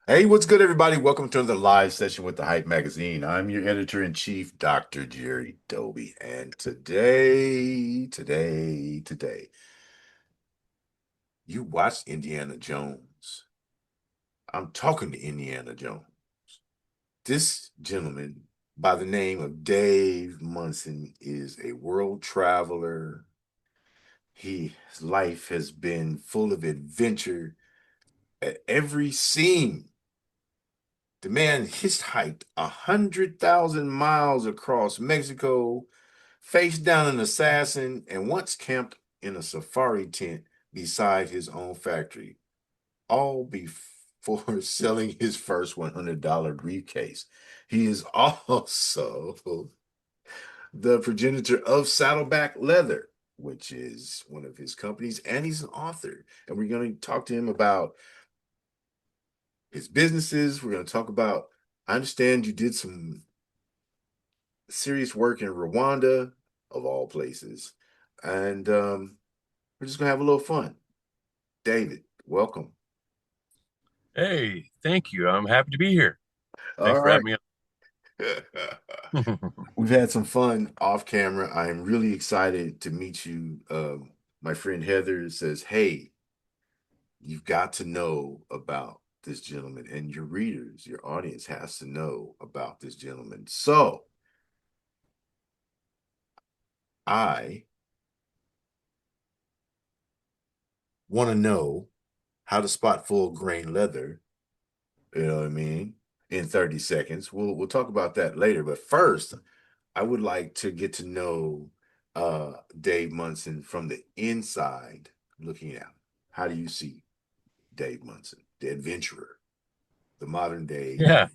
Hey, what's good, everybody? Welcome to the live session with the Hype Magazine. I'm your editor-in-chief, Dr. Jerry Doby. And today, you watched Indiana Jones. I'm talking to Indiana Jones. This gentleman by the name of Dave Munson is a world traveler. His life has been full of adventure at every scene. The man hitchhiked 100,000 miles across Mexico, faced down an assassin, and once camped in a safari tent beside his own factory, all before selling his first $100 briefcase. He is also the progenitor of Saddleback Leather, which is one of his companies, and he's an author. And we're going to talk to him about his businesses. We're going to talk about, I understand you did some serious work in Rwanda, of all places. And we're just going to have a little fun. David, welcome. Hey, thank you. I'm happy to be here. All Thanks for right. having me on. We've had some fun off camera. I am really excited to meet you. My friend Heather says, "Hey, you've got to know about this gentleman, and your readers, your audience has to know about this gentleman." So I want to know how to spot full grain leather. You know what I mean? In 30 seconds. We'll talk about that later. But first, I would like to get to know Dave Munson from the inside looking out. How do you see Dave Munson, the adventurer, the modern day? Yeah.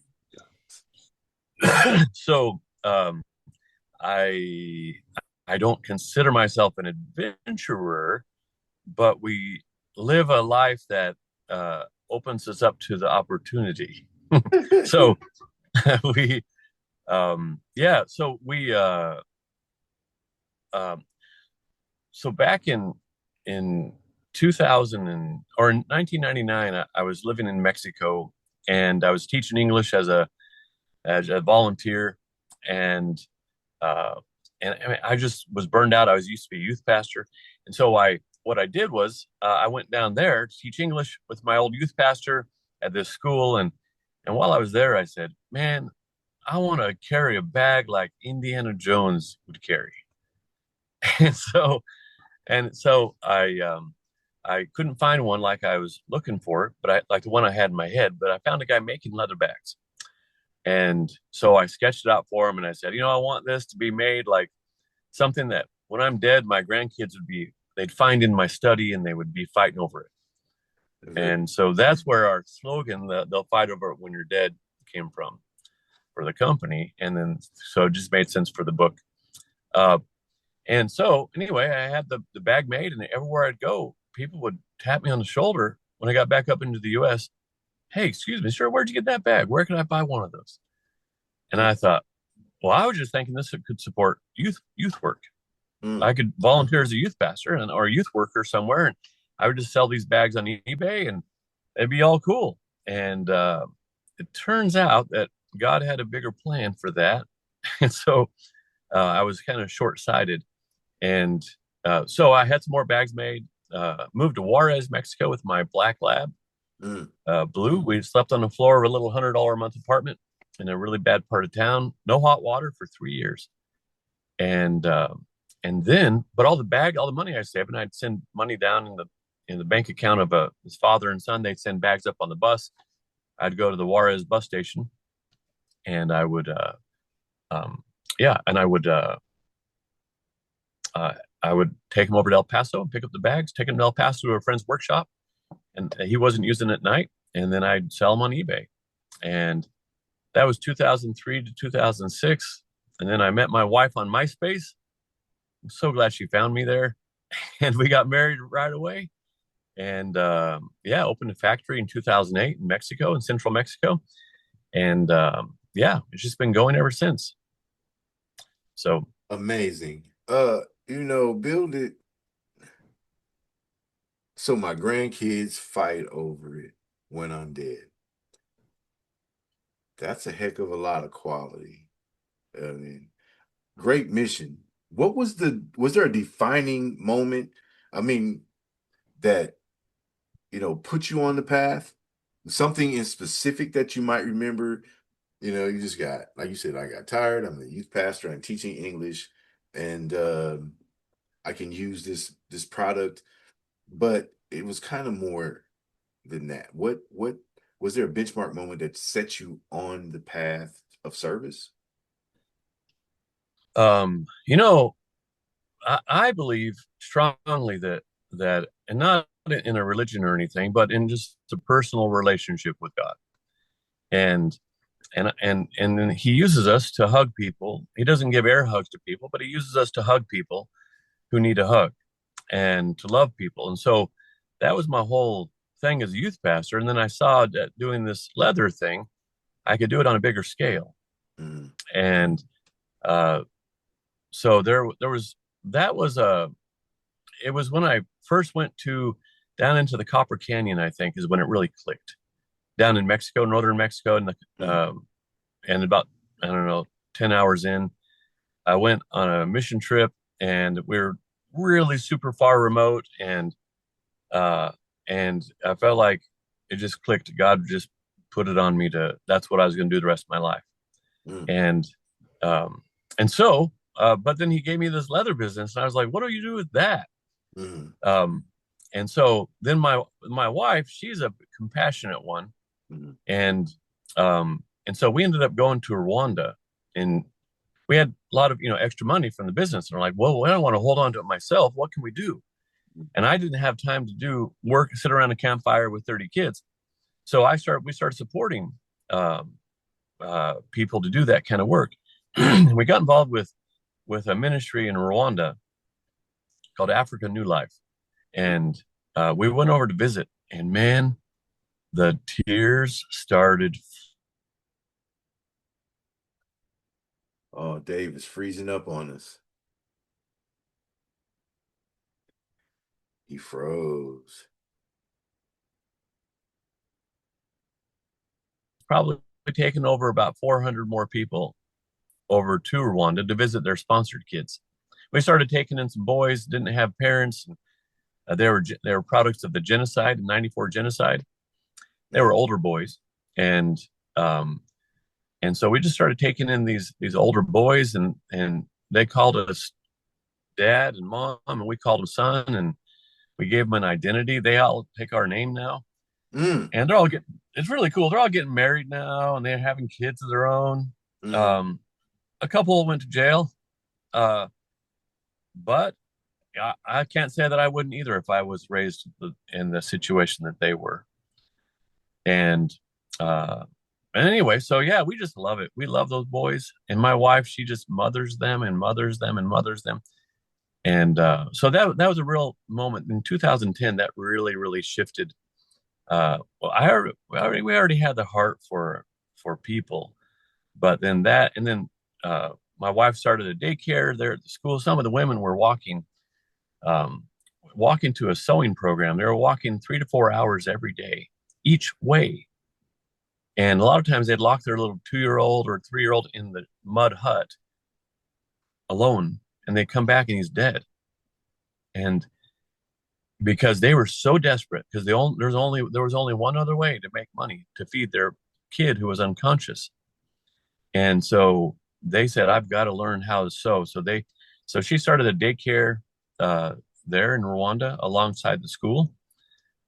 So, I I don't consider myself an adventurer, but we live a life that opens us up to the opportunity. So we yeah, so we um so back in 2000 or in 1999, I was living in Mexico and I was teaching English as a volunteer, and uh, and I mean, I just was burned out. I was used to be a youth pastor, and so I what I did was I went down there to teach English with my old youth pastor at this school, and while I was there, I said, "Man, I want to carry a bag like Indiana Jones would carry," and so I couldn't find one like I was looking for, but I like the one I had in my head. But I found a guy making leather bags. And so I sketched it out for him and I said, I want this to be made like something that when I'm dead, my grandkids they'd find in my study and they would be fighting over it. And so that's where our slogan, they'll fight over it when you're dead, came from for the company. And then, so it just made sense for the book. Uh, and so anyway, I had the bag made, and everywhere I'd go, people would tap me on the shoulder when I got back up into the US. Hey, excuse me, sir, where'd you get that bag? Where can I buy one of those? And I thought, well, I was just thinking this could support youth work. Mm. I could volunteer as a youth pastor or a youth worker somewhere, and I would just sell these bags on eBay, and it'd be all cool. And it turns out that God had a bigger plan for that, and so I was kind of short sighted, and so I had some more bags made. Moved to Juarez, Mexico, with my black lab, Mm. Blue. We slept on the floor of a little $100 a month apartment in a really bad part of town. No hot water for 3 years, and then, but all the money I saved, and I'd send money down in the bank account of his father and son. They'd send bags up on the bus. I'd go to the Juarez bus station, and I would, um, yeah, and I would take them over to El Paso and pick up the bags, take them to El Paso to a friend's workshop, and he wasn't using it at night, and then I'd sell them on eBay, and that was 2003 to 2006. And then I met my wife on MySpace. I'm so glad she found me there. And we got married right away. And yeah, opened a factory in 2008 in Mexico, in central Mexico. And yeah, it's just been going ever since. So, Amazing. Build it so my grandkids fight over it when I'm dead. That's a heck of a lot of quality. I mean, great mission. What was was there a defining moment? I mean, that, put you on the path? Something in specific that you might remember? You just got, like you said, I got tired. I'm a youth pastor. I'm teaching English, and I can use this product, but it was kind of more than that. What was there a benchmark moment that set you on the path of service? You know, I believe strongly that, and not in a religion or anything, but in just a personal relationship with God. And and then He uses us to hug people. He doesn't give air hugs to people, but He uses us to hug people who need a hug and to love people. And so that was my whole thing as a youth pastor. And then I saw that doing this leather thing, I could do it on a bigger scale. Mm, And uh, so there was that was a it was when I first went to down into the Copper Canyon, I think, is when it really clicked. Down in Mexico, northern Mexico, mm, and about, I don't know, 10 hours in, I went on a mission trip, and we are really super far remote, uh, and I felt like it just clicked. God just put it on me to that's what I was going to do the rest of my life, mm, and um, so, but then He gave me this leather business, and I was like, what do you do with that? mm, Um, and so then my wife, she's a compassionate one, mm, and so we ended up going to Rwanda, and we had a lot of extra money from the business, and we're like, well, I don't want to hold on to it myself. What can we do? And I didn't have time to do work, sit around a campfire with 30 kids. So we started supporting um, people to do that kind of work. We got involved with a ministry in Rwanda called Africa New Life, and we went over to visit, and man, the tears started. Oh, Dave is freezing up on us. He froze. Probably taken over about 400 more people over to Rwanda to visit their sponsored kids. We started taking in some boys, didn't have parents. They were products of the genocide, the '94 genocide. They were Mm, older boys, and um, so we just started taking in these older boys, and they called us dad and mom, and we called them son, and we gave them an identity. They all take our name now, mm, and they're all getting. It's really cool. They're all getting married now, and they're having kids of their own. mm. Um, a couple went to jail, uh, but I can't say that I wouldn't either if I was raised in the situation that they were. And uh, anyway, so yeah, we just love it. We love those boys, and my wife, she just mothers them and mothers them and mothers them. And so that was a real moment in 2010 that really shifted. Well, we already had the heart for people, but then my wife started a daycare there at the school. Some of the women were um, walking to a sewing program. They were walking 3 to 4 hours every day, each way. And a lot of times they'd lock their little 2-year-old or 3-year-old in the mud hut alone, and they'd come back and he's dead. And because they were so desperate, because there was only one other way to make money to feed their kid who was unconscious. And so they said, I've got to learn how to sew. So she started a daycare uh, there in Rwanda alongside the school,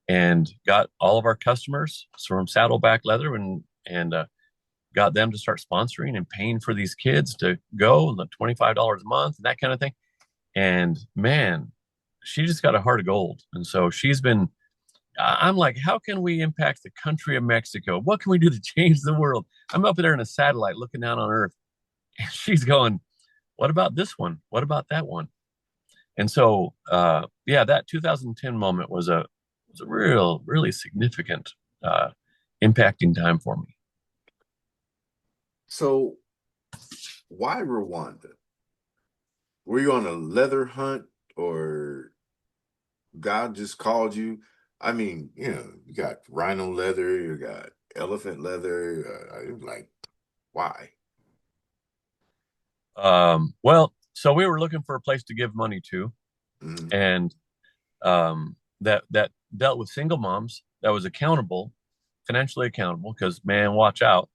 and got all of our customers from Saddleback Leather, and got them to start sponsoring and paying for these kids to go, the $25 a month and that kind of thing. And man, she just got a heart of gold. And so I'm like, how can we impact the country of Mexico? What can we do to change the world? I'm up there in a satellite looking down on Earth, and she's going, what about this one? What about that one? And so, yeah, that 2010 moment was a really significant, uh, impacting time for me. So why Rwanda? Were you on a leather hunt, or God just called you? I mean, you got rhino leather, you got elephant leather. Like, Why? Well, so we were looking for a place to give money to, Mm-hmm. and that dealt with single moms, that was accountable, financially accountable, because man, watch out.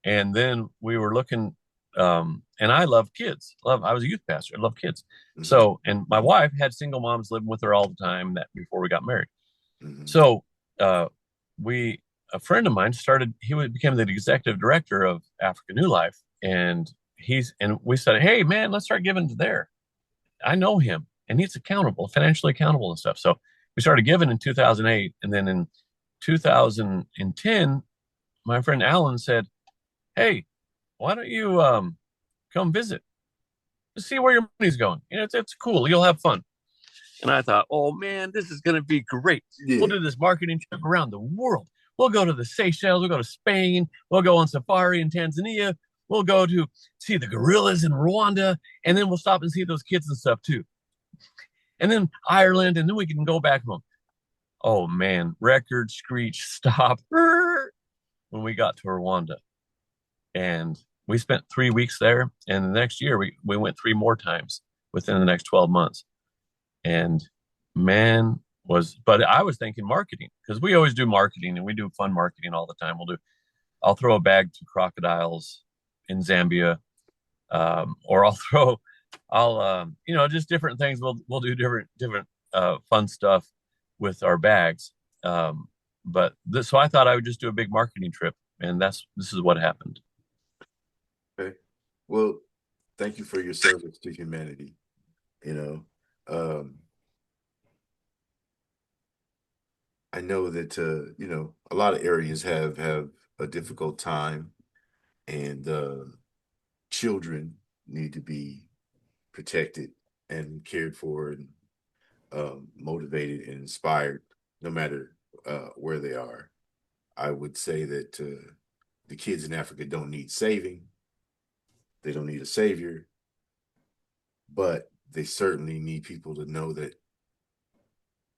And then we were looking, and I love kids. Love, I was a youth pastor. I love kids. Mm-hmm. So, and my wife had single moms living with her all the time that before we got married. Mm-hmm. So, uh, we, a friend of mine started, became the executive director of Africa New Life. And we said, hey, man, let's start giving to there. I know him and he's accountable, financially accountable and stuff. So we started giving in 2008. And then in 2010, my friend Alan said, hey, why don't you come visit? See where your money's going. You know, it's cool. You'll have fun. And I thought, oh man, this is going to be great. We'll Yeah. do this marketing trip around the world. We'll go to the Seychelles. We'll go to Spain. We'll go on safari in Tanzania. We'll go to see the gorillas in Rwanda. And then we'll stop and see those kids and stuff too. And then Ireland. And then we can go back home. Oh man, record screech stop when we got to Rwanda. And we spent 3 weeks there. And the next year, we went three more times within the next 12 months. And man, but I was thinking marketing because we always do marketing and we do fun marketing all the time. I'll throw a bag to crocodiles in Zambia, or just different things. We'll do different fun stuff with our bags. So I thought I would just do a big marketing trip, and this is what happened. Okay. Well, thank you for your service to humanity. You know, I know that a lot of areas have a difficult time, and children need to be protected and cared for and motivated and inspired, no matter where they are. I would say that the kids in Africa don't need saving. They don't need a savior, but they certainly need people to know that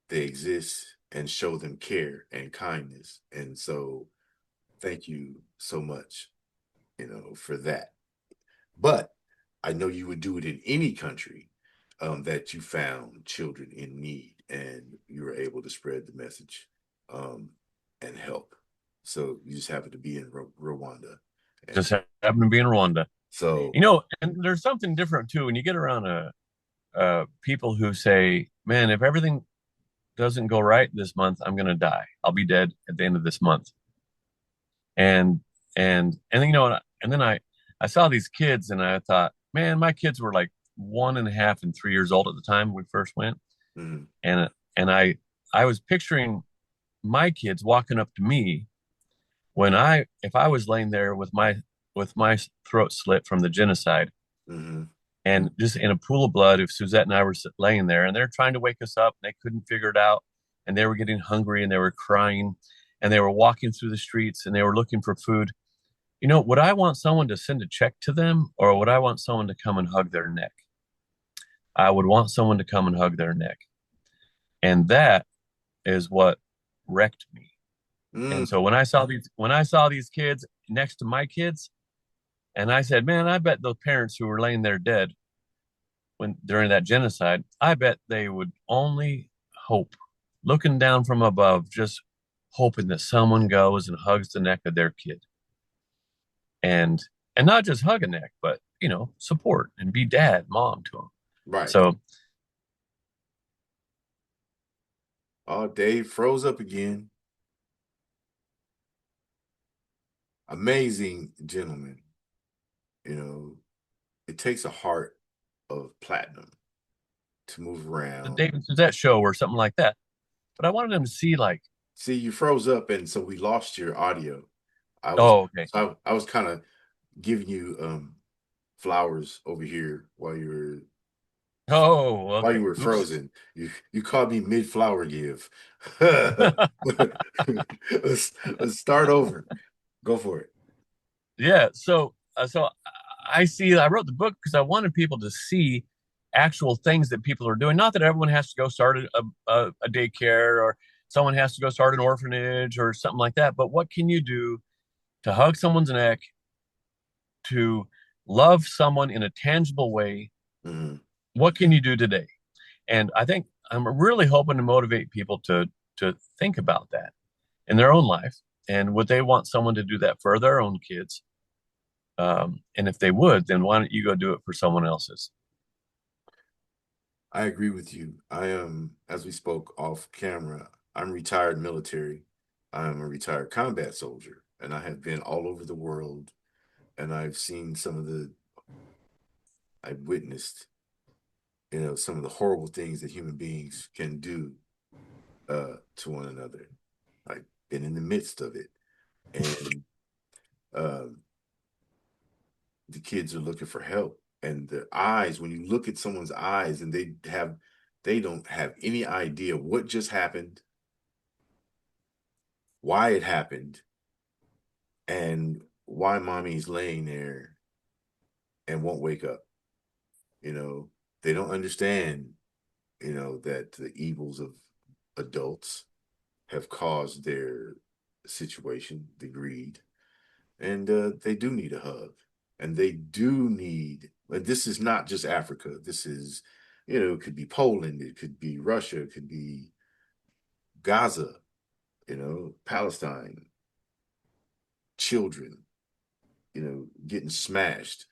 they exist and show them care and kindness. And so, thank you so much, for that. But I know you would do it in any country that you found children in need and you were able to spread the message um, and help. So you just happen to be in Rwanda. Just And happened to be in Rwanda. so, And there's something different too when you get around people who say, "Man, if everything doesn't go right this month, I'm going to die. I'll be dead at the end of this month." And and and then I saw these kids and I thought, man, my kids were like 1.5 and 3 years old at the time we first went, mm, and I was picturing my kids walking up to me if I was laying there with my throat slit from the genocide mhm, and just in a pool of blood, if Suzette and I were laying there and they're trying to wake us up and they couldn't figure it out and they were getting hungry and they were crying and they were walking through the streets and they were looking for food. Would I want someone to send a check to them or would I want someone to come and hug their neck? I would want someone to come and hug their neck. And that is what wrecked me. And so mm. when I saw these kids next to my kids, and I said, man, I bet those parents who were laying there dead during that genocide, I bet they would only hope, looking down from above, just hoping that someone goes and hugs the neck of their kid. And not just hug a neck, but support and be dad, mom to them. Right. So Oh, Dave froze up again. Amazing gentleman. You know, it takes a heart of platinum to move the around. David Suzette show or something like that. But I wanted them to see like, See, you froze up, and so we lost your audio. I was oh, okay. I was kind of giving you flowers over here Oh, while you okay. were Oops. frozen. You caught me mid flower give. let's, let's start over. Go for it. Yeah. So I wrote the book because I wanted people to see actual things that people are doing. Not that everyone has to go start a daycare or someone has to go start an orphanage or something like that. But what can you do to hug someone's neck to love someone in a tangible way, Mhm. what can you do today? And I think I'm really hoping to motivate people to think about that in their own life, and would they want someone to do that for their own kids? And if they would, then why don't you go do it for someone else's? I agree with you. I am, as we spoke off camera, I'm retired military. I am a retired combat soldier, and I have been all over the world, and I've seen I've witnessed, some of the horrible things that human beings can do to one another. I've been in the midst of it, and uh, the kids are looking for help. And the eyes, when you look at someone's eyes, and they don't have any idea what just happened, why it happened, and why mommy's laying there and won't wake up. You know, they don't understand, that the evils of adults have caused their situation, the greed, and they do need a hug, and they do need. And this is not just Africa. This is, it could be Poland, it could be Russia, it could be Gaza, Palestine, children, getting smashed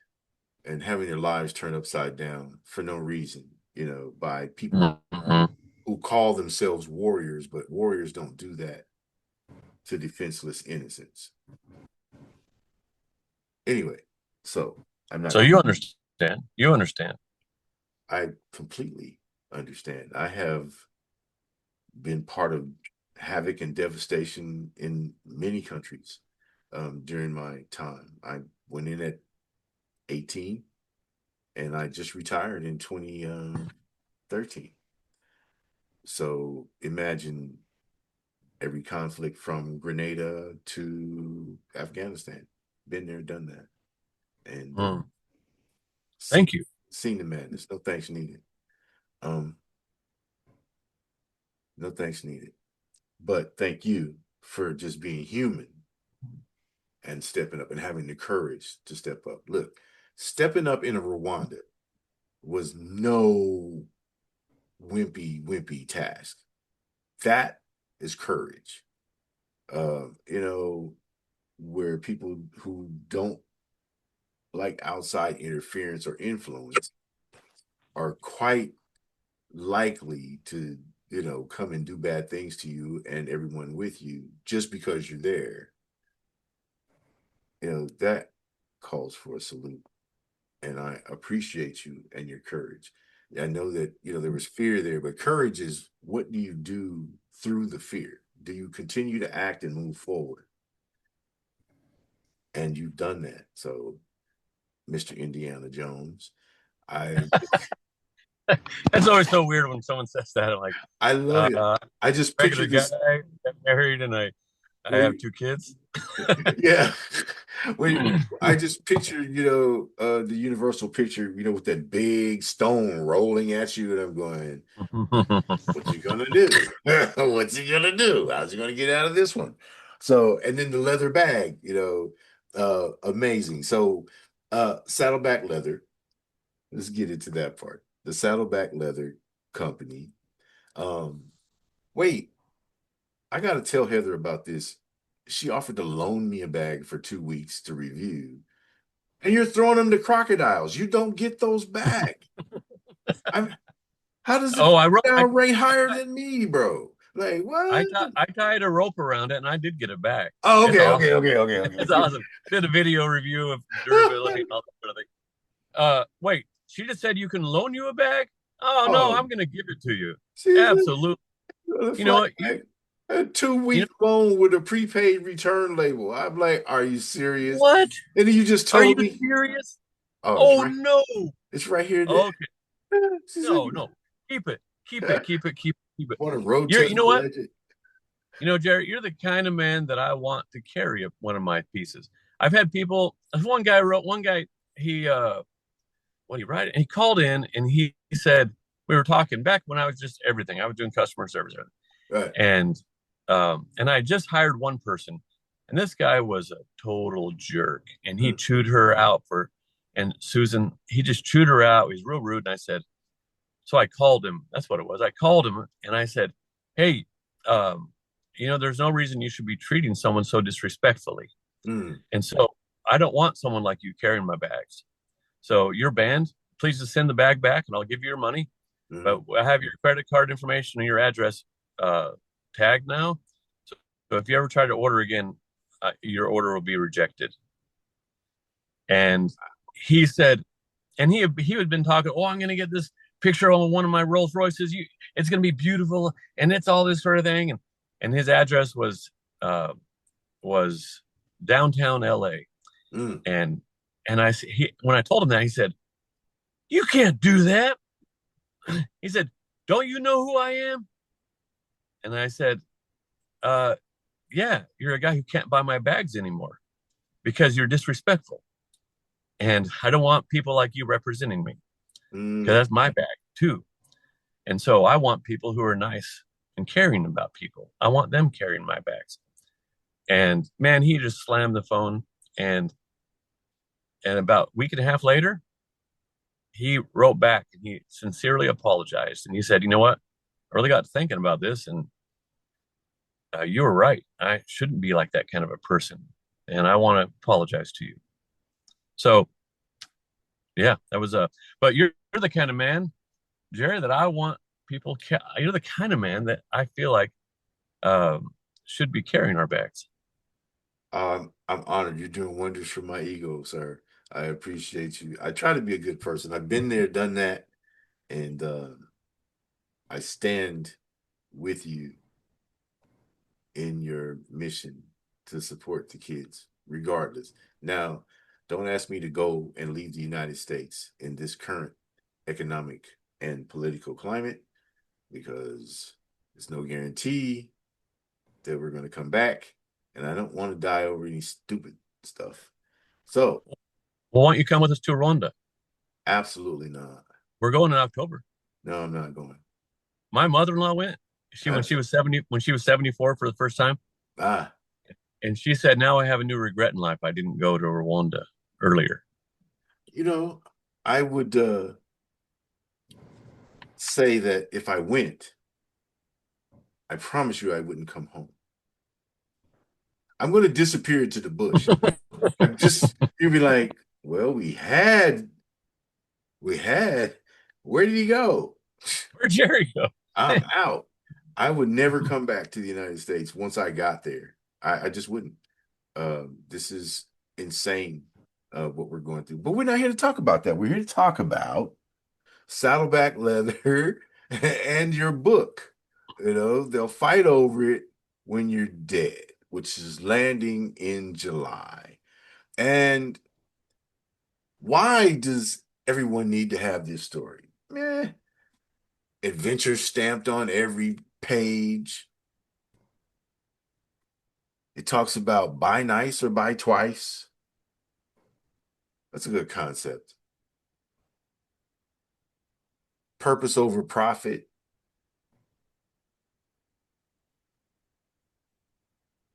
and having their lives turned upside down for no reason, by people Mhm. who call themselves warriors, but warriors don't do that to defenseless innocents. Anyway, so I'm not So going you understand. You understand. I completely understand. I have been part of havoc and devastation in many countries during my time. I went in at 18 and I just retired in 2013. So imagine every conflict from Grenada to Afghanistan. Been there, done that. And Mm. seen, Thank you. seen the madness. No thanks needed. Um, no thanks needed. But thank you for just being human and stepping up and having the courage to step up. Look, stepping up in a Rwanda was no wimpy task. That is courage. Where people who don't like outside interference or influence are quite likely to, come and do bad things to you and everyone with you just because you're there. That calls for a salute. And I appreciate you and your courage. I know that, there was fear there, but courage is, what do you do through the fear? Do you continue to act and move forward? And you've done that. So, Mr. Indiana Jones, I That's always so weird when someone says that. I'm like, I love you. uh, I just regular picture guy, this got married, and I have when two kids. yeah. I just picture, the universal picture, with that big stone rolling at you, and I'm going, what you gonna do? What's he gonna do? How's he gonna get out of this one? So, and then the leather bag, amazing. So, saddleback leather. Let's get into that part. The saddleback leather company. Um, wait, I gotta tell Heather about this. She offered to loan me a bag for 2 weeks to review, and you're throwing them to crocodiles. You don't get those back. I'm. How does the Oh, I wrote. crocodile rate higher than me, bro? Like what? I tied a rope around it, and I did get it back. Oh, It's okay, okay, awesome. okay, okay, It's okay. awesome. Did a video review of durability and all that sort of thing. Wait, she just said you can loan you a bag? Oh no, Oh, I'm gonna give it to you. she's Absolutely. a You know flight what? back. A two You know week loan with a prepaid return label. I'm like, are you serious? what? And then you just Are you told me, serious? oh, Oh no. it's right here. Okay. She's like, No, no. Keep it. Keep it. Keep it. Keep it. Keep it. want a road You're. You test know what? budget? You know, Jared, you're the kind of man that I want to carry one of my pieces. I've had people. One guy wrote. One guy. He. What he write? And he called in and he said we were talking back when I was just everything. I was doing customer service, Right. and I just hired one person, And this guy was a total jerk, and he Mm, chewed her out for. And Susan, he just chewed her out. He was real rude, and I said, so I called him. That's what it was. I called him and I said, "Hey, um, there's no reason you should be treating someone so disrespectfully. mm, And so I don't want someone like you carrying my bags. So you're banned. Please just send the bag back, and I'll give you your money. But mm. I have your credit card information and your address uh, tagged now. So if you ever try to order again, your order will be rejected." And he said, and he had been talking, oh, I'm going to get this picture on one of my Rolls Royces. It's going to be beautiful, and it's all this sort of thing. And his address was downtown L.A. Mm. And when I told him that, he said, "You can't do that." He said, "Don't you know who I am?" And I said, uh, "Yeah, you're a guy who can't buy my bags anymore because you're disrespectful, and I don't want people like you representing me because Mm. that's my bag too." And so I want people who are nice and caring about people. I want them carrying my bags. And man, he just slammed the phone. And about a week and a half later, he wrote back and he sincerely apologized. And he said, "You know what? I really got thinking about this, and you were right. I shouldn't be like that kind of a person, and I want to apologize to you." So yeah, that was a. But you're the kind of man, Jerry, that I want people. You're the kind of man that I feel like um, should be carrying our bags. I'm honored. You're doing wonders for my ego, sir. I appreciate you. I try to be a good person. I've been there, done that, and I stand with you in your mission to support the kids, regardless. Now, don't ask me to go and leave the United States in this current economic and political climate because there's no guarantee that we're going to come back. And I don't want to die over any stupid stuff. So, Well, why don't you come with us to Rwanda? absolutely not. We're going in October. No, I'm not going. My mother-in-law went. She when she That's was 70, when she was 74 for the first time, ah, and she said, "Now I have a new regret in life. I didn't go to Rwanda earlier." you know, I would say that if I went, I promise you I wouldn't come home. I'm going to disappear into the bush. I'm just, you'd be like, well, we had, where did he go? Where'd Jerry go? I'm out. I would never come back to the United States once I got there. I just wouldn't. This is insane, what we're going through. But we're not here to talk about that. We're here to talk about Saddleback Leather and your book. They'll fight over it when you're dead, which is landing in July. And why does everyone need to have this story? Adventure stamped on every page. It talks about buy nice or buy twice. That's a good concept. Purpose over profit.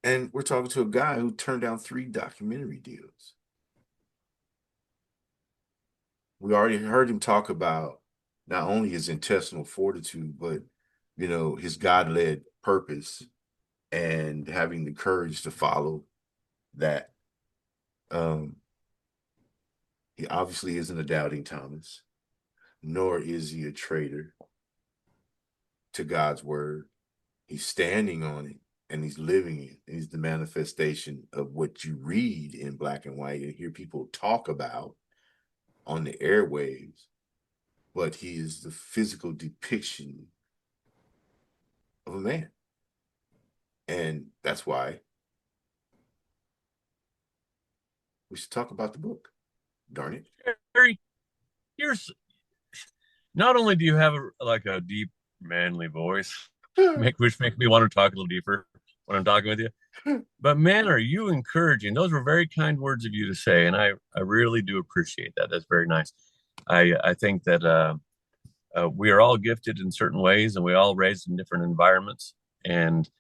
And we're talking to a guy who turned down 3 documentary deals. We already heard him talk about not only his intestinal fortitude, but his God-led purpose and having the courage to follow that. Um, he obviously isn't a doubting Thomas, nor is he a traitor to God's word. He's standing on it and he's living it. And he's the manifestation of what you read in black and white and hear people talk about on the airwaves. But he is the physical depiction of a man. And that's why we should talk about the book. Darn it. Jerry, you're not only do you have like a deep, manly voice, which makes me want to talk a little deeper when I'm talking with you, but man, are you encouraging? Those were very kind words of you to say, and I really do appreciate that. That's very nice. I think that we are all gifted in certain ways, and we all raised in different environments, and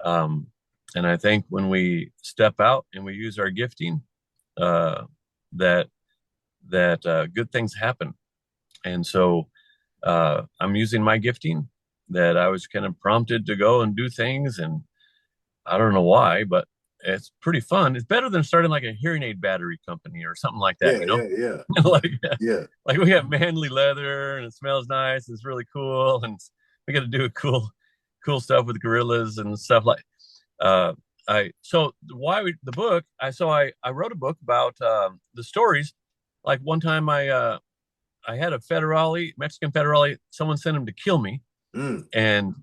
um, And I think when we step out and we use our gifting, uh, that good things happen. And so I'm using my gifting that I was kind of prompted to go and do things, and I don't know why, but it's pretty fun. It's better than starting like a hearing aid battery company or something like that, Yeah, you know? yeah, yeah, like yeah. like we have manly leather and it smells nice. It's really cool, and we got to do cool stuff with gorillas and stuff like. Uh, I so why the book? I wrote a book about the stories. Like one time I had a federale, Mexican federale. Someone sent him to kill me, Mm,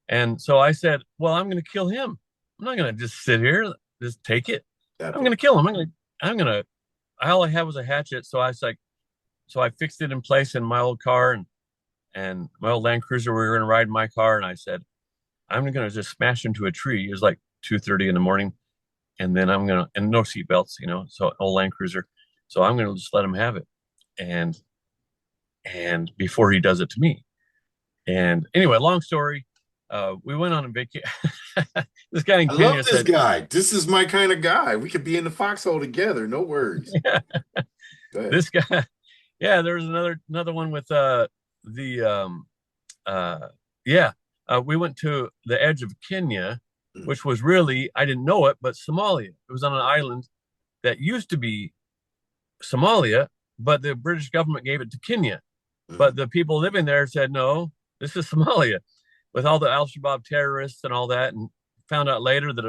and so I said, well, I'm going to kill him. I'm not going to just sit here, just take it. that I'm going part. to kill him. I'm going to. All I had was a hatchet, so I was like, so I fixed it in place in my old car and my old Land Cruiser. We were going to ride in my car, and I said, I'm going to just smash into a tree. It was like 2:30 in the morning, and then I'm going to and no seatbelts, you know. So old Land Cruiser, so I'm going to just let him have it, and before he does it to me. And anyway, long story. We went on a vacation. This guy in I love Kenya this said, guy. This is my kind of guy. We could be in the foxhole together. No worries. yeah, Go ahead. this guy, yeah, there was another one with the uh yeah, we went to the edge of Kenya, Mm, which was really, I didn't know it, but Somalia. It was on an island that used to be Somalia, but the British government gave it to Kenya. mm, But the people living there said, no, this is Somalia, with all the Al Shabaab terrorists and all that. And found out later that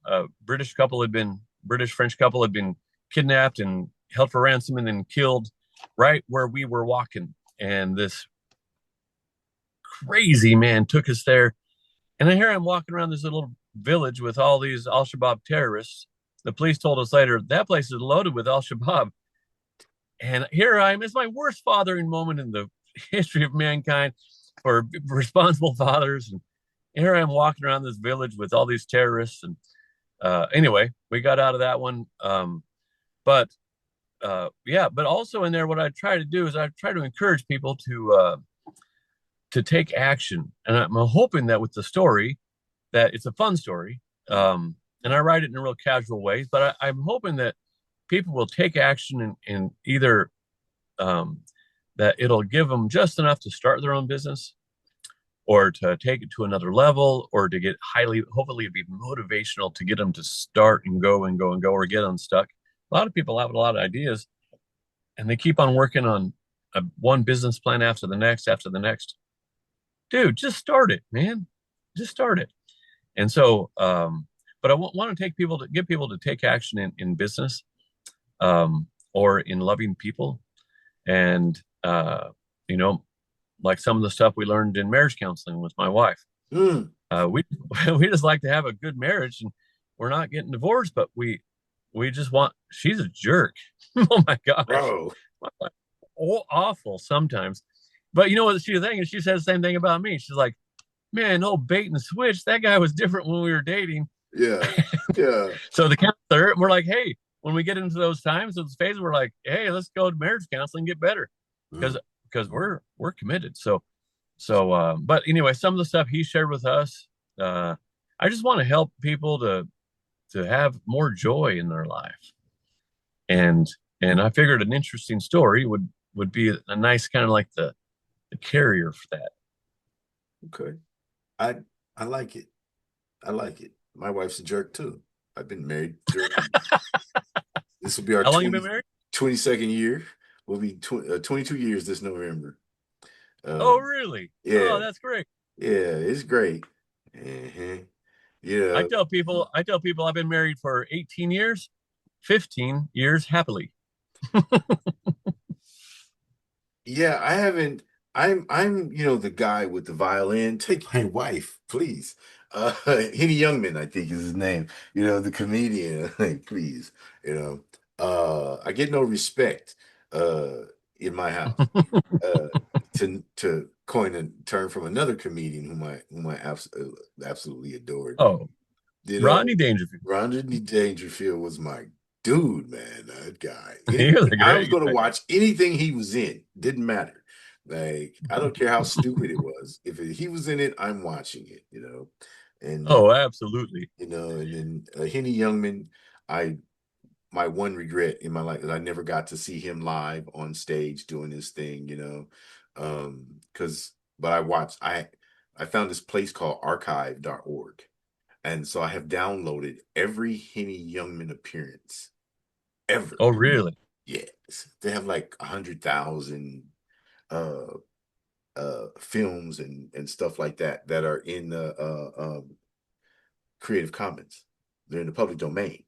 a British French couple had been kidnapped and held for ransom and then killed right where we were walking. And this crazy man took us there. And then here I'm walking around this little village with all these Al Shabaab terrorists. The police told us later that place is loaded with Al Shabaab. And here I am. It's my worst fathering moment in the history of mankind for responsible fathers. And here I am walking around this village with all these terrorists. And anyway, we got out of that one. But yeah, but also in there, what I try to do is I try to encourage people to take action. And I'm hoping that with the story, that it's a fun story. mm. And I write it in a real casual way, but I'm hoping that people will take action in either um, that it'll give them just enough to start their own business or to take it to another level or to get hopefully it'd be motivational to get them to start and go and go and go or get unstuck. A lot of people have a lot of ideas and they keep on working on one business plan after the next. Dude, just start it, man. Just start it. And so, but I want to take people to get people to take action in business or in loving people. And, you know, like some of the stuff we learned in marriage counseling with my wife. Mm, We we just like to have a good marriage, and we're not getting divorced, but we just want. She's a jerk. Oh my gosh, bro. awful sometimes. But you know what she's saying? She says the same thing about me. She's like, "Man, no bait and switch. That guy was different when we were dating." Yeah. Yeah. So the counselor, we're like, "Hey, when we get into those times, those phases, we're like, hey, let's go to marriage counseling and get better." Mm, Because we're committed. But anyway, some of the stuff he shared with us, I just want to help people to have more joy in their life, and I figured an interesting story would be a nice kind of like the carrier for that. okay. I I like it. I like it. My wife's a jerk too. I've been married 30. This will be our How long you been married? 22nd year. We'll be 22 years this November. Oh, Um, really? yeah, Oh, that's great. yeah, it's great. Uh-huh. Yeah, I tell people I've been married for 18 years, 15 years happily. yeah. I haven't. I'm the guy with the violin. Take my wife, please. Henny Youngman, I think is his name. The comedian. Like, please. You know, I get no respect uh in my house. uh, to coin a term from another comedian whom I absolutely adored. Oh, You Rodney know, Dangerfield. Rodney Dangerfield was my dude, man. That guy. He was a I was great going to guy. watch anything he was in. Didn't matter. Like I don't care how stupid it was. If he was in it, I'm watching it. And Oh, absolutely. and then Henny Youngman, I my one regret in my life is I never got to see him live on stage doing his thing, because but I found this place called archive.org. And so I have downloaded every Henny Youngman appearance ever. Oh, really? Yes. They have like 100,000 uh films and stuff like that that are in the Creative Commons. They're in the public domain.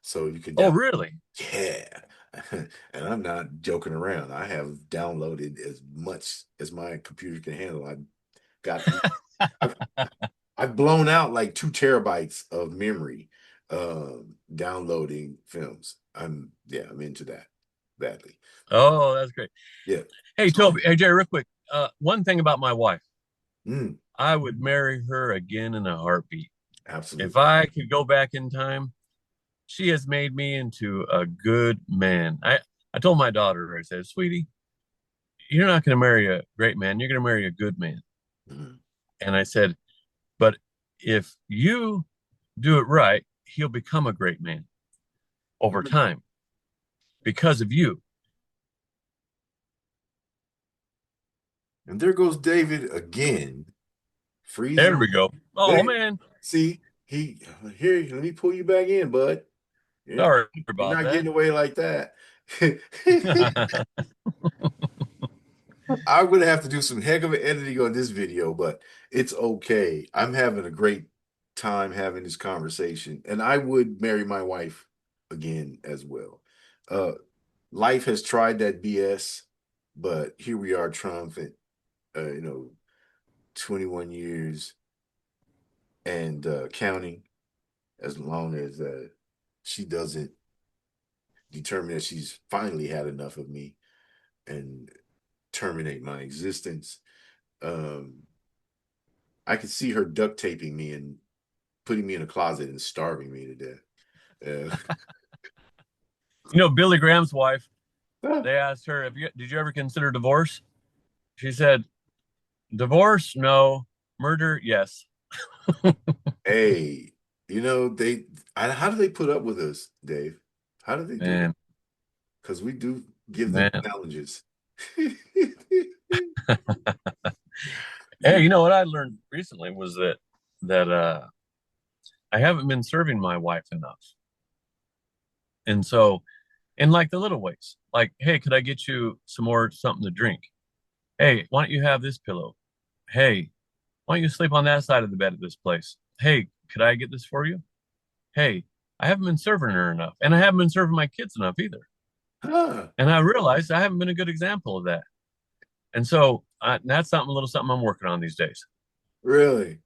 So you can Oh, down really? yeah. And I'm not joking around. I have downloaded as much as my computer can handle. Got I've I've blown out like 2 terabytes of memory downloading films. I'm into that badly. Oh, that's great. Yeah. Hey, So Toby, hey, Jay, real quick. One thing about my wife, mm, I would marry her again in a heartbeat. If absolutely. I could go back in time, she has made me into a good man. I told my daughter, I said, sweetie, you're not going to marry a great man. You're going to marry a good man. Mm. And I said, but if you do it right, he'll become a great man over time because of you. And there goes David again, freezing There we on. go. Oh, There, man. see, he here, let me pull you back in, bud. You're, Sorry you're about not that. getting away like that. I'm gonna have to do some heck of an editing on this video, but it's okay. I'm having a great time having this conversation, and I would marry my wife again as well. Uh, Life has tried that BS, but here we are, triumphant. 21 years and counting. As long as she doesn't determine that she's finally had enough of me and terminate my existence. Um, I could see her duct taping me and putting me in a closet and starving me to death. Billy Graham's wife, Uh, they asked her, did you ever consider divorce? She said, divorce, no. Murder, yes. hey, how do they put up with us, Dave? How do they do it? Man, Because we do give them man. challenges. Hey, you know what I learned recently was that I haven't been serving my wife enough. And so, in like the little ways, like, hey, could I get you some more something to drink? Hey, why don't you have this pillow? Hey, why don't you sleep on that side of the bed at this place? Hey, could I get this for you? Hey, I haven't been serving her enough, and I haven't been serving my kids enough either. Huh, And I realized I haven't been a good example of that. And so that's something, a little something I'm working on these days. really?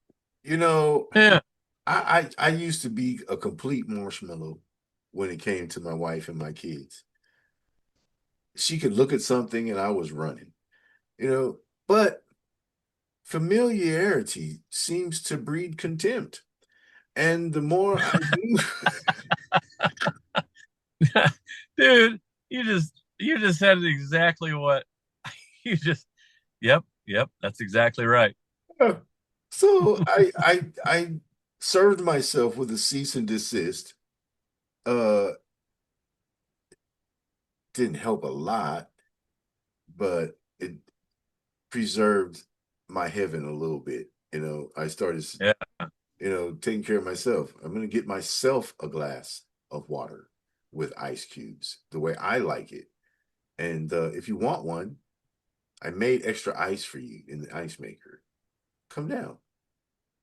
You know, Yeah, I used to be a complete marshmallow when it came to my wife and my kids. She could look at something and I was running, but familiarity seems to breed contempt. And the more I do, dude, you just said exactly what you just. Yep, yep, that's exactly right. so I served myself with a cease and desist. Uh, didn't help a lot, but it preserved my heaven a little bit. I started, Yeah. taking care of myself. I'm going to get myself a glass of water with ice cubes the way I like it. And if you want one, I made extra ice for you in the ice maker. Come down.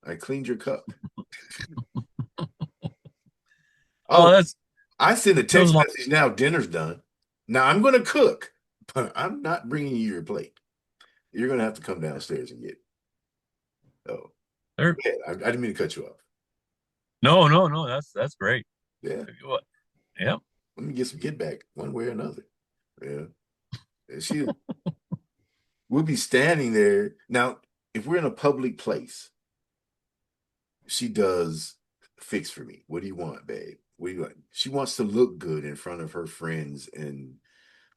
I cleaned your cup. Oh, Oh, that's I sent a goes text along. message now. Dinner's done. Now I'm going to cook, but I'm not bringing you your plate. You're going to have to come downstairs and get it. Oh, There. yeah. I didn't mean to cut you off. No, no, no. That's great. Yeah. What? Yep. Let me get some get back one way or another. Yeah. And we'll be standing there. Now, if we're in a public place, she does fix for me. What do you want, babe? What do you want? She wants to look good in front of her friends and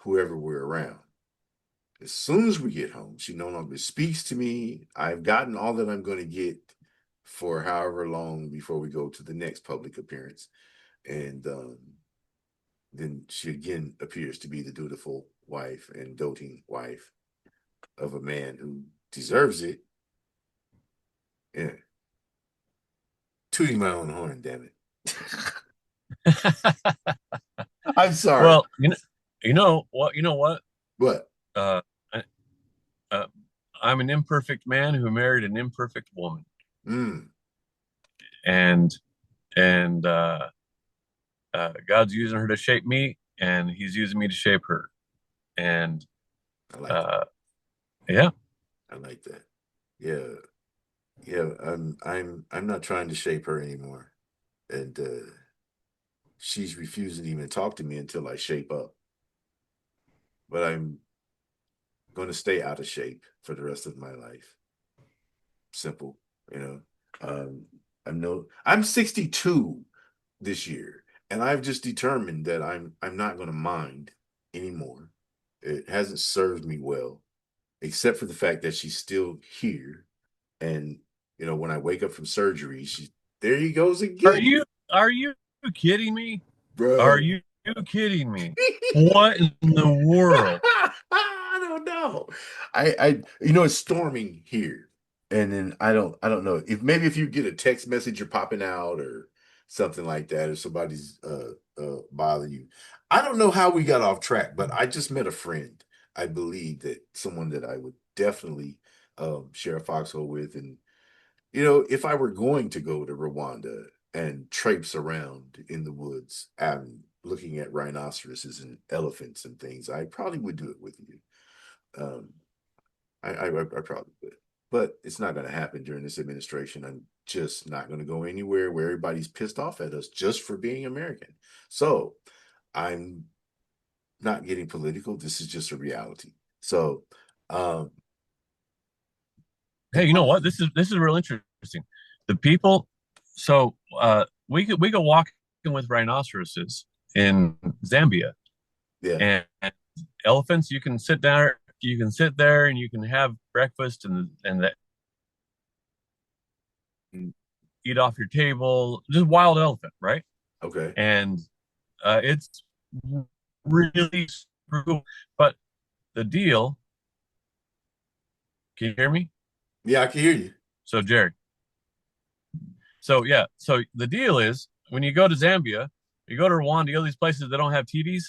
whoever we're around. As soon as we get home, she no longer speaks to me. I've gotten all that I'm going to get for however long before we go to the next public appearance. And then she again appears to be the dutiful wife and doting wife of a man who deserves it. Yeah. Tooting my own horn, damn it. I'm sorry. Well, you know what? You know what? What? Uh, I, uh, I'm an imperfect man who married an imperfect woman, Mm, and and God's using her to shape me, and He's using me to shape her. And I like that. uh, yeah, I like that. Yeah. Yeah. I'm not trying to shape her anymore. And she's refusing to even talk to me until I shape up. But I'm going to stay out of shape for the rest of my life. Simple, you know. Um, I'm 62 this year, and I've just determined that I'm not going to mind anymore. It hasn't served me well, except for the fact that she's still here. And when I wake up from surgery, she there he goes are again, you kidding me? Are bro. you kidding me? What in the world? I don't know. It's storming here, and then I don't know if maybe if you get a text message, you're popping out or something like that, or somebody's bothering you. I don't know how we got off track, but I just met a friend. I believe that someone that I would definitely share a foxhole with, and if I were going to go to Rwanda and traipse around in the woods and looking at rhinoceroses and elephants and things, I probably would do it with you. Um, I probably would, but it's not going to happen during this administration. I'm just not going to go anywhere where everybody's pissed off at us just for being American. So I'm not getting political. This is just a reality. So um, the Hey, you know what? question, This is real interesting. The people, so we go walking with rhinoceroses in Zambia, yeah, and elephants. You can sit there, and you can have breakfast and eat off your table. Just wild elephant, right? okay, And it's really super cool. But the deal, can you hear me? yeah, I can hear you. So, Jared. So yeah, so the deal is when you go to Zambia, you go to Rwanda, you go to these places that don't have TVs,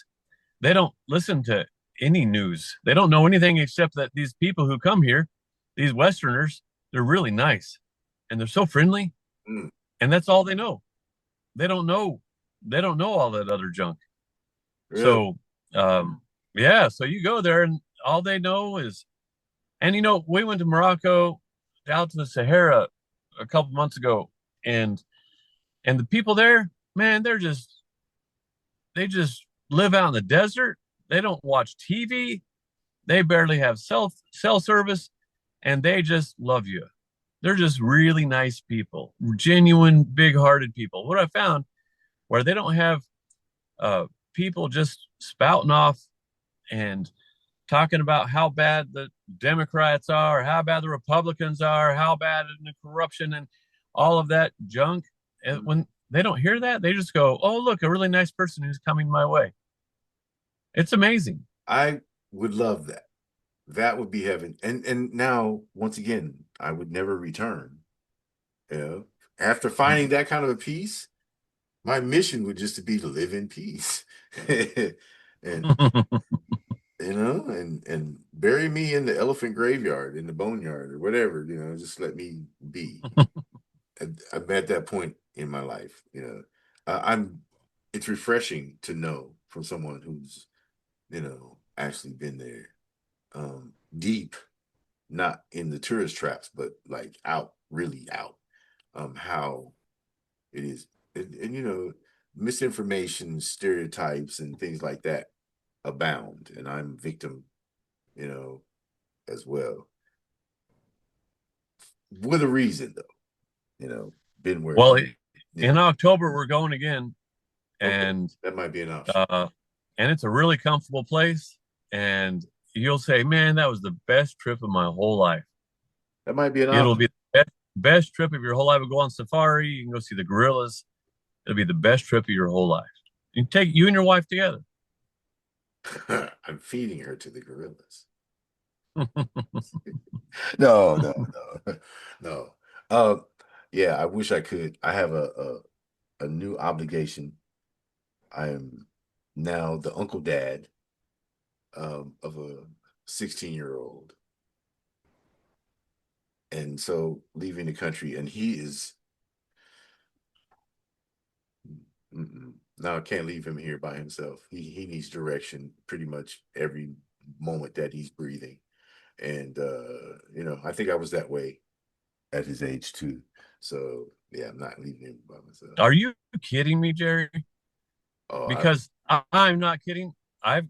they don't listen to any news. They don't know anything except that these people who come here, these Westerners, they're really nice and they're so friendly, Mm, and that's all they know. They don't know, they don't know all that other junk. really? So yeah, so you go there and all they know is, and we went to Morocco, out to the Sahara a couple months ago, and the people there, man, they just live out in the desert. They don't watch TV. They barely have cell service, and they just love you. They're just really nice people, genuine, big-hearted people. What I found, where they don't have uh, people just spouting off and talking about how bad the Democrats are, how bad the Republicans are, how bad the corruption and all of that junk. And Mm. when they don't hear that, they just go, "Oh, look, a really nice person who's coming my way." It's amazing. I would love that. That would be heaven. And now, once again, I would never return. You know, after finding that kind of a peace, my mission would just to be to live in peace. And and bury me in the elephant graveyard, in the boneyard, or whatever, just let me be. I'm at that point in my life, I'm it's refreshing to know from someone who's, actually been there, deep, not in the tourist traps, but like out, really out, how it is. And misinformation, stereotypes, and things like that abound. And I'm victim, you know, as well. With a reason, though, been where Well, I'm, in October we're going again, okay, and that might be an option. uh, it's a really comfortable place, and you'll say, "Man, that was the best trip of my whole life." That might be an It'll option. be the best. best trip of your whole life. We'll go on safari. You can go see the gorillas. It'll be the best trip of your whole life. You can take you and your wife together. I'm feeding her to the gorillas. No, no, no, no. Uh, yeah, I wish I could. I have a new obligation. I am now the uncle dad of a 16-year-old, and so leaving the country, and he is. No, I can't leave him here by himself. He needs direction pretty much every moment that he's breathing. And I think I was that way at his age too. So yeah, I'm not leaving him by myself. Are you kidding me, Jerry? Oh, Because I'm not kidding. I'm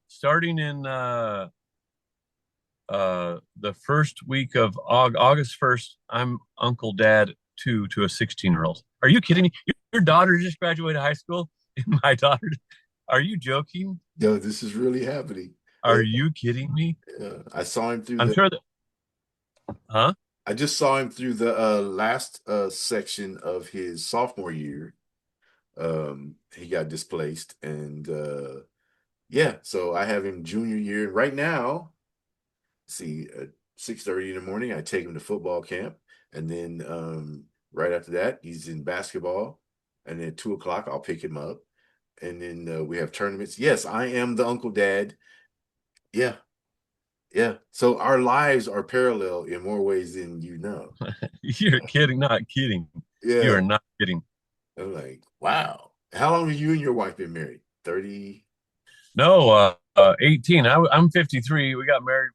starting in the first week of August 1st. I'm Uncle Dad to a 16-year-old. Are you kidding me? Your daughter just graduated high school, and my daughter. Are you joking? no, this is really happening. Are you kidding me? I saw him through I'm the. sure that, huh? I just saw him through the last section of his sophomore year. He got displaced, and yeah, so I have him junior year right now. See, at 6:30 in the morning, I take him to football camp, and then right after that, he's in basketball, and then 2 o'clock, I'll pick him up, and then we have tournaments. Yes, I am the uncle dad. Yeah, yeah. So our lives are parallel in more ways than you know. You're kidding, not kidding. You Yeah, are not kidding. I'm like, wow. How long have you and your wife been married? 30? No, 18. I'm 53. We got married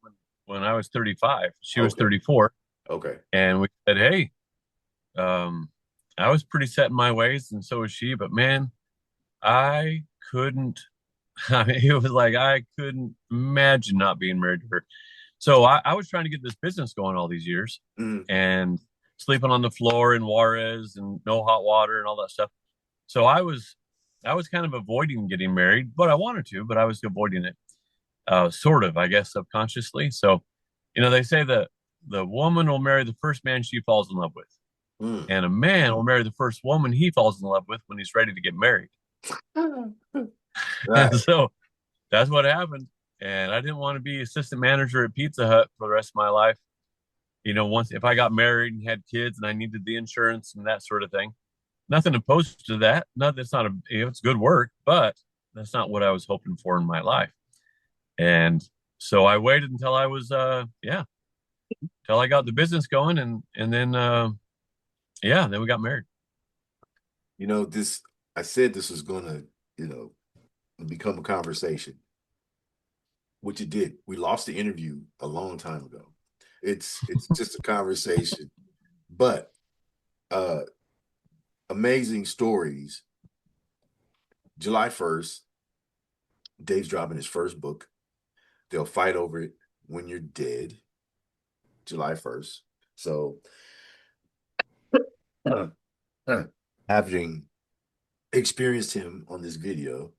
when I was 35. She was Okay, 34. okay. And we said, hey, um, I was pretty set in my ways, and so was she. But man, I couldn't. I mean, it was like I couldn't imagine not being married to her. So I was trying to get this business going all these years, Mm, and sleeping on the floor in Juarez and no hot water and all that stuff. So I was kind of avoiding getting married, but I wanted to, but I was avoiding it, sort of, I guess, subconsciously. So, they say that the woman will marry the first man she falls in love with, mm. and a man will marry the first woman he falls in love with when he's ready to get married. And Right. so that's what happened. And I didn't want to be assistant manager at Pizza Hut for the rest of my life. Once if I got married and had kids and I needed the insurance and that sort of thing, nothing opposed to that. No, that's not it's good work, but that's not what I was hoping for in my life. And so I waited until I was, yeah, till I got the business going, and then, yeah, then we got married. This, I said this was going to, become a conversation, which it did. We lost the interview a long time ago. It's just a conversation, but uh amazing stories. July 1st, Dave's dropping his first book. They'll fight over it when you're dead. July 1st. So having experienced him on this video,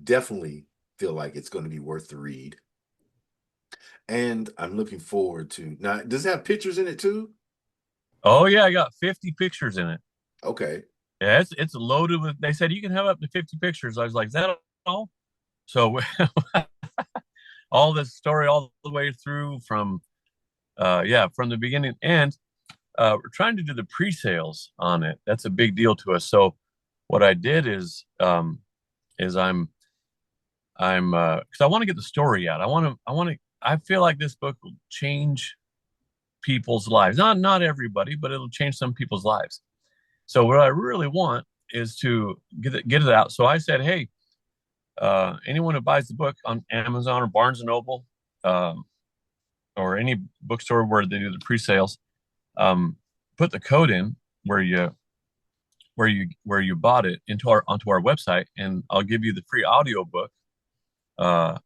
definitely feel like it's going to be worth the read. And I'm looking forward to now. Does it have pictures in it too? Oh yeah, I got 50 pictures in it. Okay. Yeah, it's loaded with. They said you can have up to 50 pictures. I was like, is that all? So all this story all the way through from, yeah, from the beginning, and we're trying to do the pre-sales on it. That's a big deal to us. So what I did is I'm because I want to get the story out. I feel like this book will change people's lives. Not everybody, but it'll change some people's lives. So what I really want is to get it out. So I said, hey, anyone who buys the book on Amazon or Barnes and Noble, um, or any bookstore where they do the pre-sales, um, put the code in where you bought it onto our website, and I'll give you the free audio book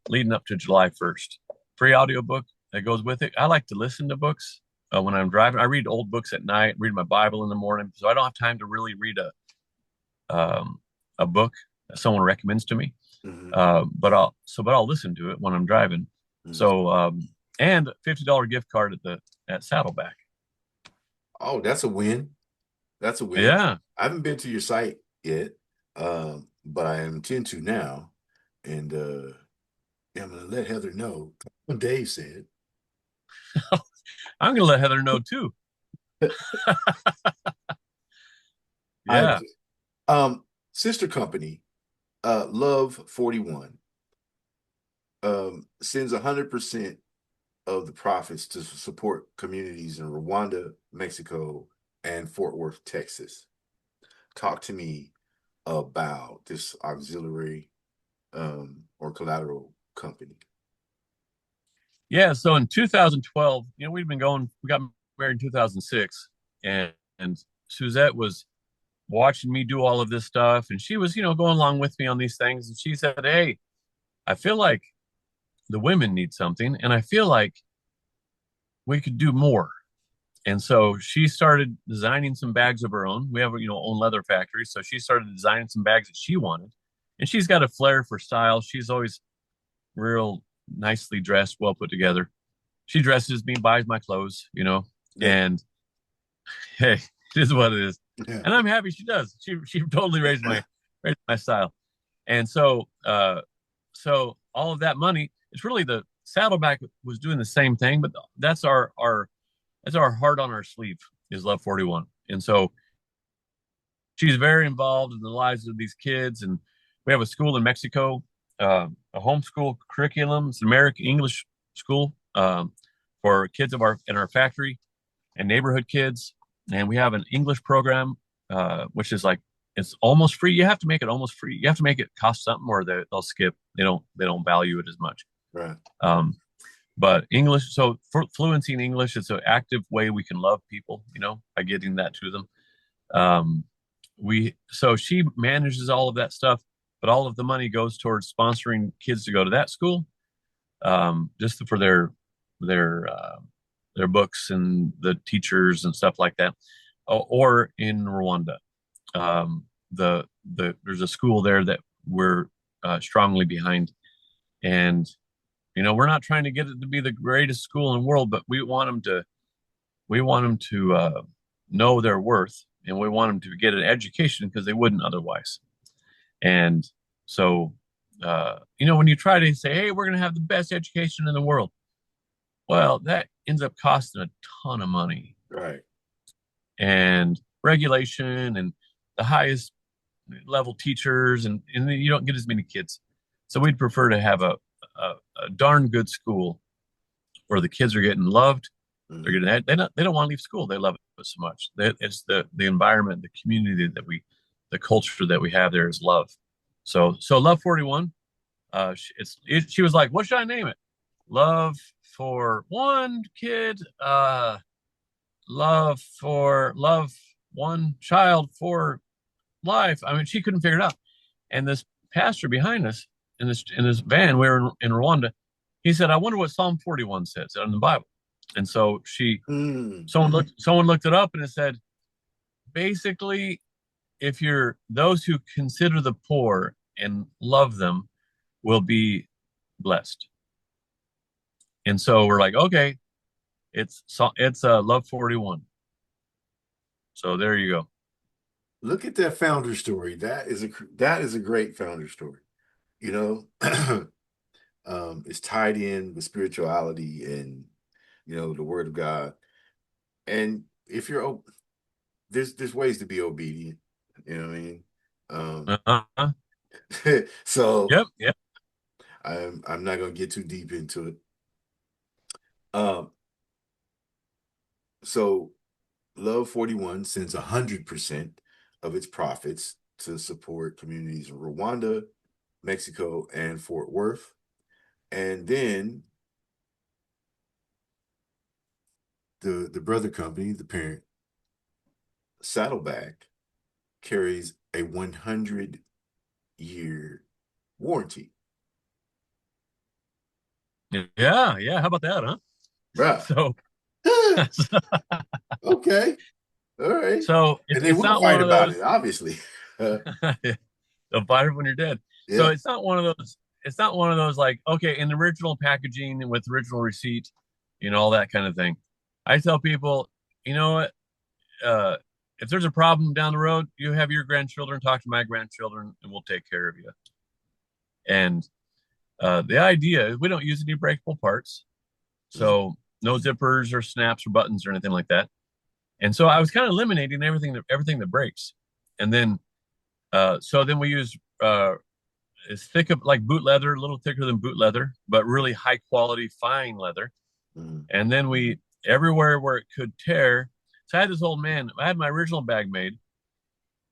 leading up to July 1st. Free audio book that goes with it. I like to listen to books when I'm driving. I read old books at night, read my Bible in the morning, so I don't have time to really read a book that someone recommends to me. Mm-hmm. But I'll listen to it when I'm driving. Mm-hmm. So and $50 gift card at Saddleback. Oh, that's a win. That's a win. Yeah. I haven't been to your site yet, but I intend to now. And yeah, I'm gonna let Heather know what Dave said. I'm gonna let Heather know too. I Yeah. sister company, Love 41, sends 100% of the profits to support communities in Rwanda, Mexico, and Fort Worth, Texas. Talk to me about this auxiliary or collateral company. Yeah. So in 2012, we got married in 2006, and Suzette was watching me do all of this stuff, and she was, going along with me on these things. And she said, "Hey, I feel like the women need something, and I feel like we could do more." And so she started designing some bags of her own. We have, own leather factory, so she started designing some bags that she wanted, and she's got a flair for style. She's always real nicely dressed, well put together. She dresses me, buys my clothes, Yeah. and hey, it is what it is. Yeah. And I'm happy she does. She totally raised my style. And so all of that money, it's really the Saddleback was doing the same thing, but that's our heart on our sleeve is Love 41. And so she's very involved in the lives of these kids. And we have a school in Mexico, a homeschool curriculum. It's an American English school for kids in our factory and neighborhood kids. And we have an English program, which is like it's almost free. You have to make it almost free. You have to make it cost something, or they'll skip. They don't value it as much. Right. Um, but English, so for fluency in English, it's an active way we can love people, by getting that to them. Um, so she manages all of that stuff, but all of the money goes towards sponsoring kids to go to that school, just for their books and the teachers and stuff like that, or in Rwanda. There's a school there that we're strongly behind, and we're not trying to get it to be the greatest school in the world, but we want them to know their worth, and we want them to get an education because they wouldn't otherwise. And so, when you try to say, "Hey, we're going to have the best education in the world," well, that ends up costing a ton of money Right. and regulation and the highest level teachers, and you don't get as many kids. So we'd prefer to have a darn good school where the kids are getting loved. They're Mhm. getting they don't want to leave school. They love it so much. It's the environment, the community the culture that we have there is love. So Love 41. She was like, "What should I name it? Love for one kid. Love one child for life." I mean, she couldn't figure it out. And this pastor behind us in this van, we were in Rwanda. He said, "I wonder what Psalm 41 says in the Bible." And so Mm. someone looked it up, and it said, basically, if you're those who consider the poor and love them will be blessed. And so we're like, okay, it's Love 41. So there you go. Look at that founder story. That is a great founder story. You know, it's tied in with spirituality and the Word of God. And if there's ways to be obedient. You know what I mean? Uh-huh. So Yep, yep. I'm not gonna get too deep into it. Um, so Love 41 sends 100% of its profits to support communities in Rwanda, Mexico, and Fort Worth. And then the brother company, the parent, Saddleback, carries a 100-year warranty. Yeah, yeah. How about that, huh? Bruh. So Okay. All right. so And they it's will not one fight of about those. it, obviously. They'll buy it when you're dead. So Yeah. it's not one of those like, okay, in the original packaging and with original receipt, all that kind of thing. I tell people, you know what? uh, if there's a problem down the road, you have your grandchildren talk to my grandchildren, and we'll take care of you. And the idea is we don't use any breakable parts, Mm, so no zippers or snaps or buttons or anything like that. And so I was kind of eliminating everything that breaks. And then so then we use it's thick of like boot leather, a little thicker than boot leather, but really high quality fine leather. mm, And then we everywhere where it could tear. So I had this old man. I had my original bag made,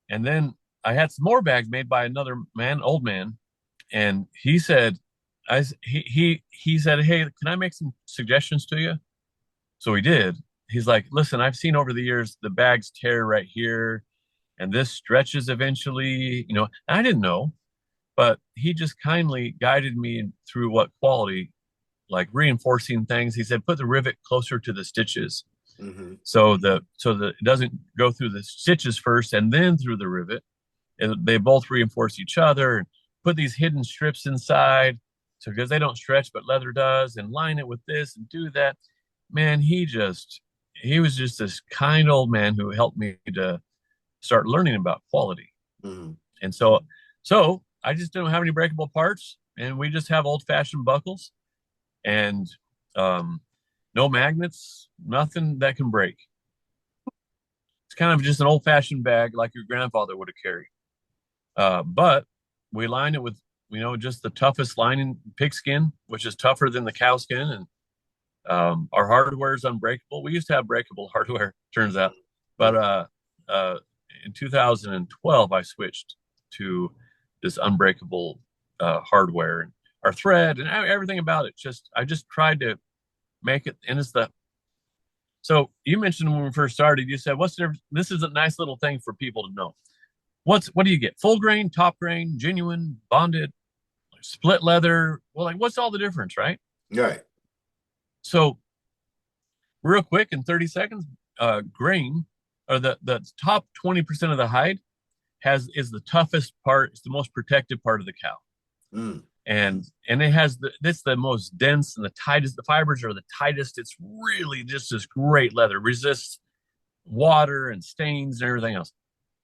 and then I had some more bags made by another man, old man, and he said, he said, "Hey, can I make some suggestions to you?" So he did. He's like, "Listen, I've seen over the years the bags tear right here, and this stretches eventually. You know, I didn't know, but he just kindly guided me through what quality, like reinforcing things. He said, put the rivet closer to the stitches, mm-hmm, so that it doesn't go through the stitches first and then through the rivet. And they both reinforce each other. And put these hidden strips inside, so because they don't stretch, but leather does, and line it with this and do that. Man, he was just this kind old man who helped me to start learning about quality. mm-hmm. And so I just don't have any breakable parts, and we just have old fashioned buckles and um, no magnets, nothing that can break. It's kind of just an old fashioned bag like your grandfather would have carried. But we line it with, just the toughest lining, pigskin, which is tougher than the cow skin. And our hardware is unbreakable. We used to have breakable hardware, turns out. But uh, in 2012, I switched to this unbreakable hardware, and our thread and everything about it. I just tried to make it. And so you mentioned when we first started, you said, what's there? This is a nice little thing for people to know. What do you get? Full grain, top grain, genuine, bonded, split leather? Well, like what's all the difference, right? Right. So real quick in 30 seconds, grain or the top 20% of the hide is the toughest part. It's the most protected part of the cow. Mm, And it has it's the most dense and the tightest. The fibers are the tightest. It's really just this great leather, resists water and stains and everything else.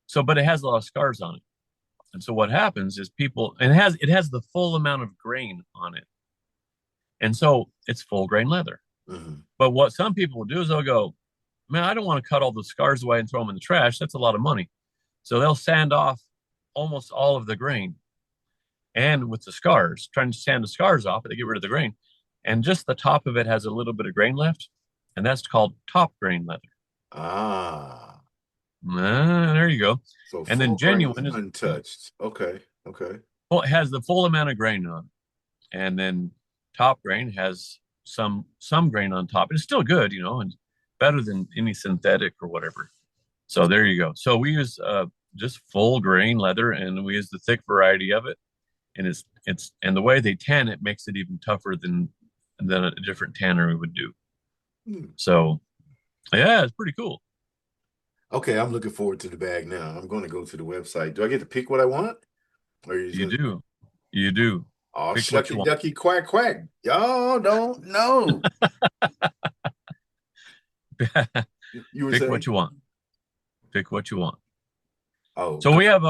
So, but it has a lot of scars on it. And so what happens is and it has the full amount of grain on it. And so it's full grain leather. mm-hmm. But what some people will do is they'll go, man, I don't want to cut all the scars away and throw them in the trash. That's a lot of money. So they'll sand off almost all of the grain and with the scars, trying to sand the scars off, but they get rid of the grain. And just the top of it has a little bit of grain left. And that's called top grain leather. Ah, There you go. so And then full grain genuine is, untouched. Okay, okay. well, it has the full amount of grain on it. And then top grain has some grain on top. It's still good, and better than any synthetic or whatever. So there you go. So we use just full grain leather, and we use the thick variety of it. And and the way they tan it makes it even tougher than a different tannery would do. Hmm. So yeah, it's pretty cool. Okay, I'm looking forward to the bag now. I'm going to go to the website. Do I get to pick what I want? Or are you just You going to? do. You do. Oh, Pick what you shucky want. ducky quack quack. Y'all don't know. You were Pick what saying? you want. Pick what you want. Oh, So we have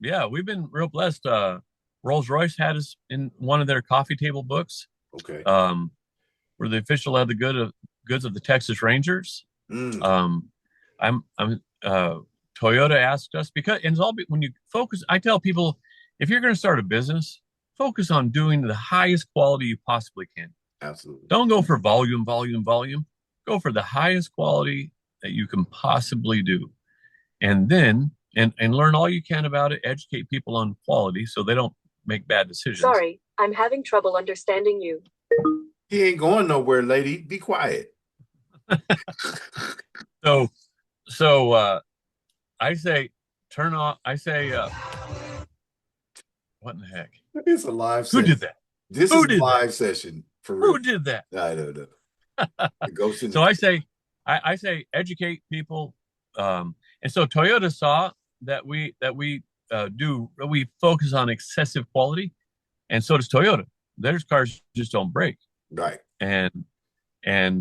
yeah, we've been real blessed. Rolls-Royce had us in one of their coffee table books. okay. Um, we're the official of the goods of the Texas Rangers. Mm, Um, I'm Toyota asked us because and it's all when you focus. I tell people if you're going to start a business, focus on doing the highest quality you possibly can. absolutely. Don't go for volume, volume, volume. Go for the highest quality that you can possibly do, and then and learn all you can about it. Educate people on quality so they don't make bad decisions. Sorry, I'm having trouble understanding you. He ain't going nowhere, lady. Be quiet. So so I say turn off. I say what in the heck? It's a live Who session. did that? This Who is a did that? live session for real. Who did that? I don't know. The ghost in So the I say educate people, and so Toyota saw that we focus on excessive quality, and so does Toyota. Their cars just don't break, right. and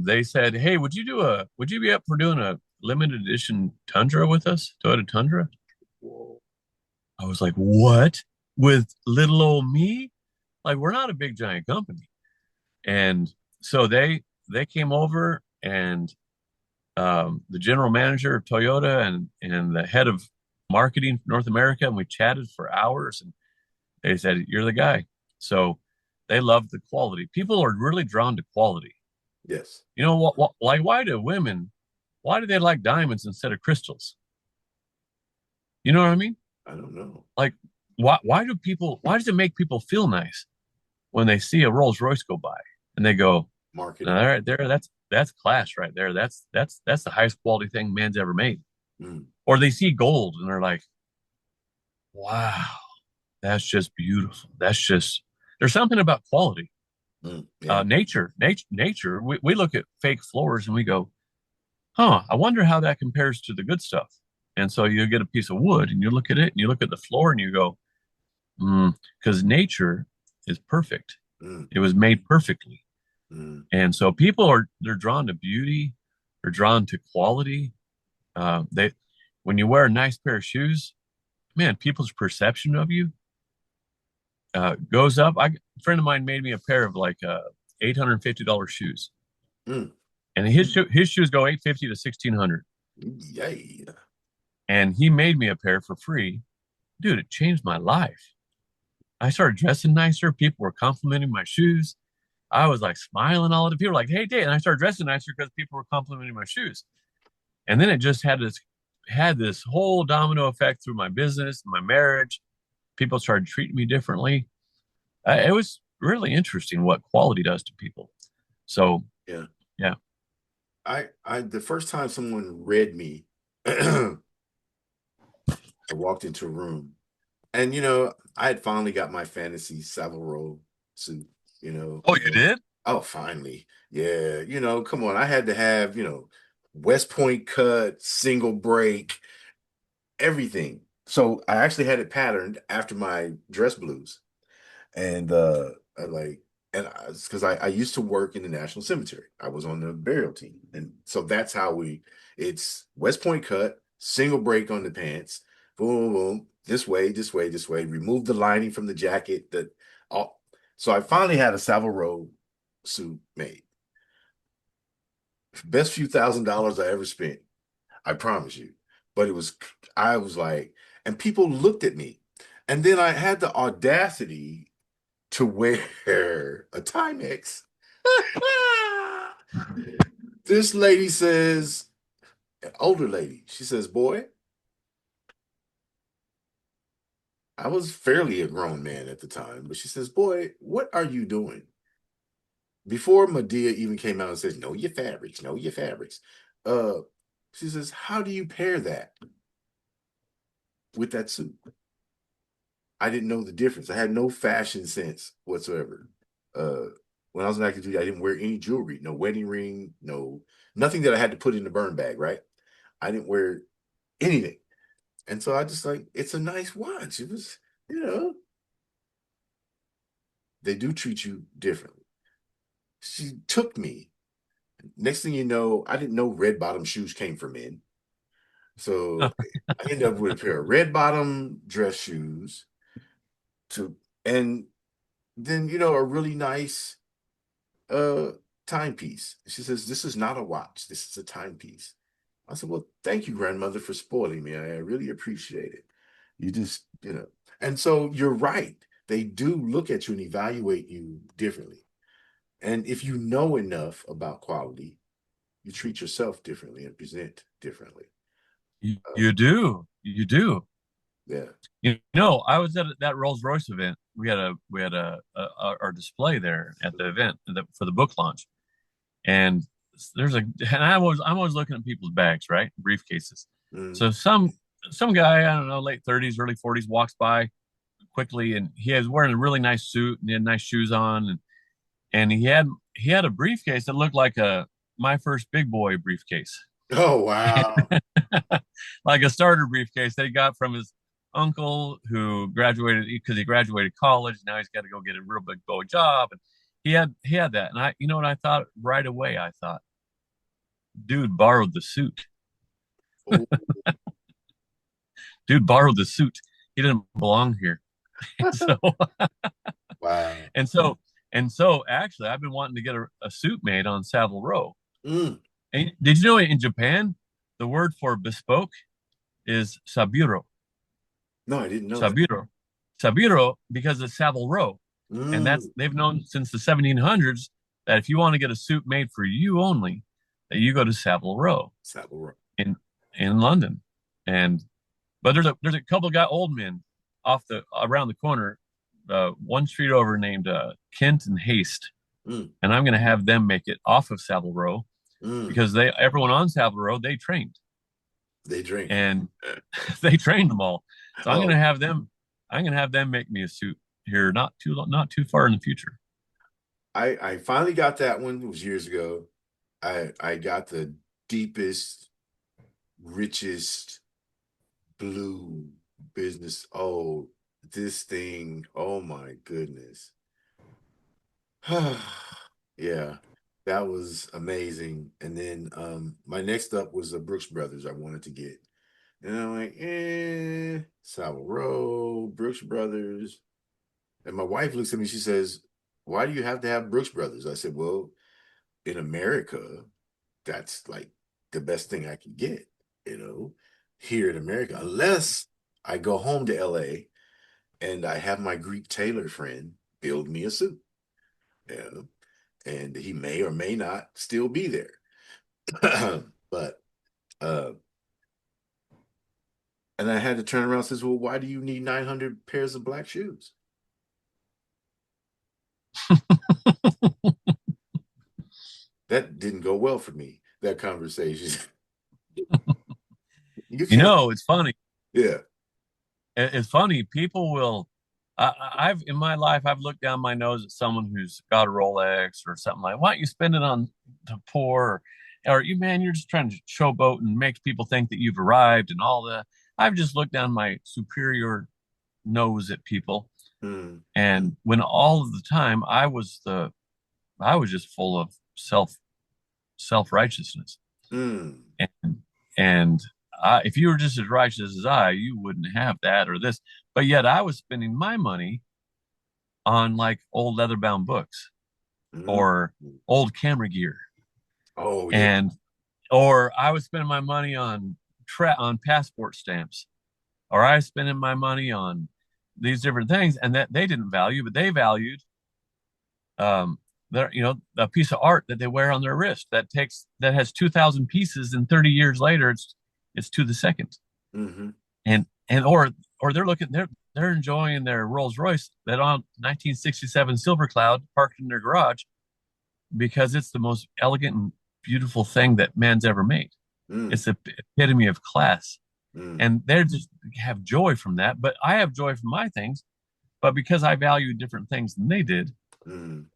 they said, hey, would you be up for doing limited edition Tundra with us, Toyota Tundra. Whoa. I was like, what? With little old me? Like, we're not a big giant company. And so they came over, and the general manager of Toyota and the head of marketing for North America, and we chatted for hours, and they said, "You're the guy." So they love the quality. People are really drawn to quality. Yes. You know like why do women, why do they like diamonds instead of crystals? You know what I mean? I don't know. Like why does it make people feel nice when they see a Rolls Royce go by and they go, "Now, Marketing. right there, that's class right there. That's the highest quality thing man's ever made." Mm, Or they see gold and they're like, "Wow, that's just beautiful. That's just there's something about quality." yeah. Nature. We look at fake floors and we go, "Huh, I wonder how that compares to the good stuff." And so you get a piece of wood and you look at it and you look at the floor and you go, because nature is perfect. Mm, It was made perfectly. mm, And so they're drawn to beauty, they're drawn to quality. They when you wear a nice pair of shoes, man, people's perception of you goes up. A friend of mine made me a pair of like $850 shoes, mm. and his shoes go 850 to 1600, Yay. and he made me a pair for free. Dude, it changed my life. I started dressing nicer. People were complimenting my shoes. I was like smiling all of the people were like, "Hey, Dave," and I started dressing nicer because people were complimenting my shoes. And then it just had this whole domino effect through my business, my marriage. People started treating me differently. It was really interesting what quality does to people. So Yeah. yeah. The first time someone read me, I walked into a room, and I had finally got my fantasy Savile Row suit. You know, Oh, you did? oh, finally, yeah. Come on, I had to have West Point cut, single break, everything. So I actually had it patterned after my dress blues, and I like, and because I used to work in the National Cemetery. I was on the burial team, and so that's how it's West Point cut, single break on the pants, boom, boom, boom, this way, this way, this way. Remove the lining from the jacket. All. So I finally had a Savile Row suit made. Best few $1,000s I ever spent. I promise you. But I was like, and people looked at me. And then I had the audacity to wear a Timex. This lady says, an older lady, she says, "Boy," I was fairly a grown man at the time, but she says, "Boy, what are you doing?" Before Medea even came out and says, "Know your fabrics, know your fabrics." Uh, she says, "How do you pair that with that suit?" I didn't know the difference. I had no fashion sense whatsoever. Uh, when I was in active duty, I didn't wear any jewelry, no wedding ring, no nothing that I had to put in the burn bag, right? I didn't wear anything. And so I just like, it's a nice watch. It was, you know, they do treat you differently. She took me. Next thing you know, I didn't know red bottom shoes came from men. So I ended up with a pair of red bottom dress shoes to, and then, a really nice uh timepiece. She says, "This is not a watch. This is a timepiece." I said, "Well, thank you, grandmother, for spoiling me. I really appreciate it. You just, And so you're right. They do look at you and evaluate you differently. And if you know enough about quality, you treat yourself differently and present differently. Uh, You do. yeah. I was at that Rolls Royce event. We had our display there at the event for the book launch, and I'm always looking at people's bags, right, briefcases. Mm. So some guy, I don't know, late 30s, early 40s, walks by quickly, and he was wearing a really nice suit and he had nice shoes on, and he had a briefcase that looked like a my first big boy briefcase. Oh, wow. Like a starter briefcase that he got from his uncle who graduated because he graduated college. Now he's got to go get a real big boy job. And he had that. And you know what I thought right away? I thought, dude borrowed the suit. Oh, Dude borrowed the suit. He didn't belong here. So wow. and so and so actually I've been wanting to get a suit made on Savile Row. Mm. And did you know in Japan the word for bespoke is saburo? No, I didn't know that. Saburo. Saburo because of Savile Row. And Mm. they've known since the 1700s that if you want to get a suit made for you only, that you go to Savile Row Saddle in in London. And but there's a couple of old men off the around the corner, one street over named Kent and Haste, Mm. and I'm going to have them make it off of Savile Row Mm. because they everyone on Savile Row they trained They drink. and they trained them all. So I'm going to Oh, have them. I'm going to have them make me a suit here, not too far in the future. I finally got that one. It was years ago. I got the deepest, richest blue business. Oh, this thing. Oh my goodness. Yeah, that was amazing. And then my next up was the Brooks Brothers I wanted to get. And I'm like, Savile Row, Brooks Brothers. And my wife looks at me, she says, why do you have to have Brooks Brothers? I said, well, in America, that's like the best thing I can get, you know, here in America, unless I go home to LA and I have my Greek tailor friend build me a suit, you know, and he may or may not still be there. But uh and I had to turn around and says, well, why do you need 900 pairs of black shoes? That didn't go well for me, that conversation. You You can't, know, it's funny. yeah. It's funny. People will. I've in my life, I've looked down my nose at someone who's got a Rolex or something like. Why don't you spend it on the poor? Or you, man, you're just trying to showboat and make people think that you've arrived and all that. I've just looked down my superior nose at people, Hmm. and when all of the time I was just full of self righteousness, Hmm. and if you were just as righteous as I, you wouldn't have that or this. But yet I was spending my money on like old leather bound books Hmm. or old camera gear, Oh yeah. and or I was spending my money on on passport stamps, or I was spending my money on these different things, and that they didn't value, but they valued their a piece of art that they wear on their wrist that has 2,000 pieces, and 30 years later it's to the second. Hmm. And or they're enjoying their Rolls Royce that on 1967 Silver Cloud parked in their garage because it's the most elegant and beautiful thing that man's ever made. Mm. It's the epitome of class, Mm. and they're just have joy from that. But I have joy from my things, but because I value different things than they did, Mm.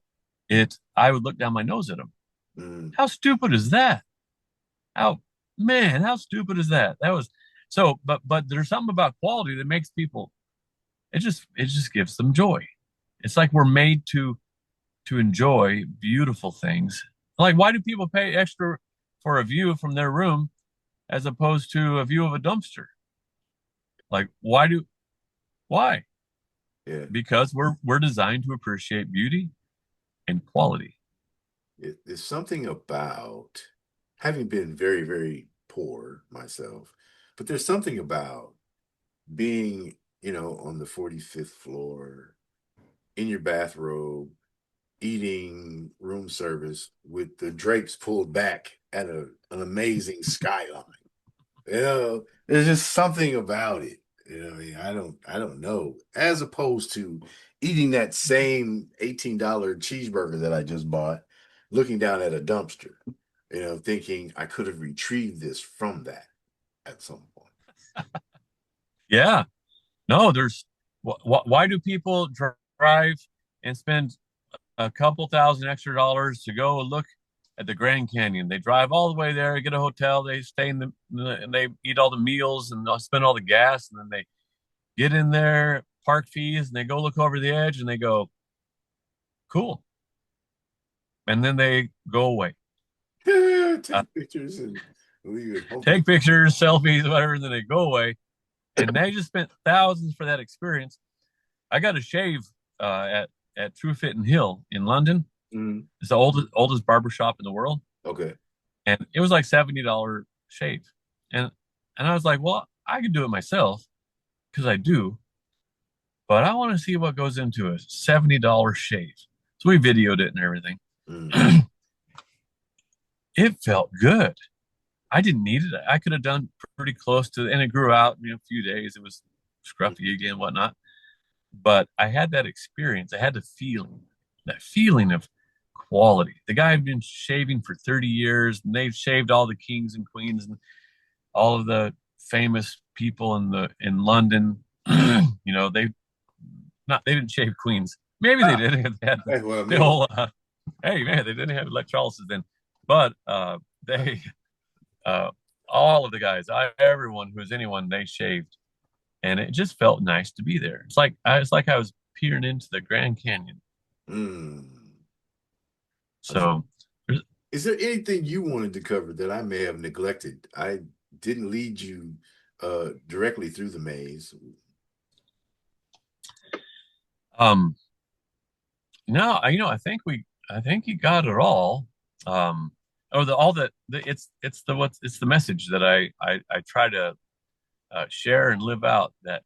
I would look down my nose at them. Mm. How stupid is that? How man, how stupid is that? That was so. But there's something about quality that makes people. It just gives them joy. It's like we're made to enjoy beautiful things. Like why do people pay extra for a view from their room as opposed to a view of a dumpster? Like why? Yeah. Because we're designed to appreciate beauty and quality. There's something about having been very, very poor myself, but there's something about being, on the 45th floor in your bathrobe, eating room service with the drapes pulled back at an amazing skyline. There's just something about it. I mean, I don't know. As opposed to eating that same $18 cheeseburger that I just bought, looking down at a dumpster, thinking I could have retrieved this from that at some point. Yeah. No, why do people drive and spend a couple thousand extra dollars to go look at the Grand Canyon? They drive all the way there, get a hotel, they stay and they eat all the meals and they'll spend all the gas, and then they get in there, park fees, and they go look over the edge and they go, cool. And then they go away. Take Uh, pictures and take pictures, selfies, whatever, and then they go away. And they just spent thousands for that experience. I got a shave at True Fit and Hill in London. Mm. It's the oldest barbershop in the world. Okay. And it was like $70 shave. And I was like, well, I could do it myself because I do, but I want to see what goes into a $70 shave. So we videoed it and everything. Mm. It felt good. I didn't need it. I could have done pretty close to it, and it grew out in a few days. It was scruffy again, whatnot. But I had that experience. I had that feeling of quality. The guy had been shaving for 30 years, and they've shaved all the kings and queens and all of the famous people in London. They didn't shave queens. Maybe they did. They had the whole hey man, they didn't have electrolysis then, but they all of the guys, everyone who was anyone, they shaved, and it just felt nice to be there. It's like I was peering into the Grand Canyon. Mm. So, is there anything you wanted to cover that I may have neglected? I didn't lead you directly through the maze. No, I think you got it all. It's the message that I try to share and live out, that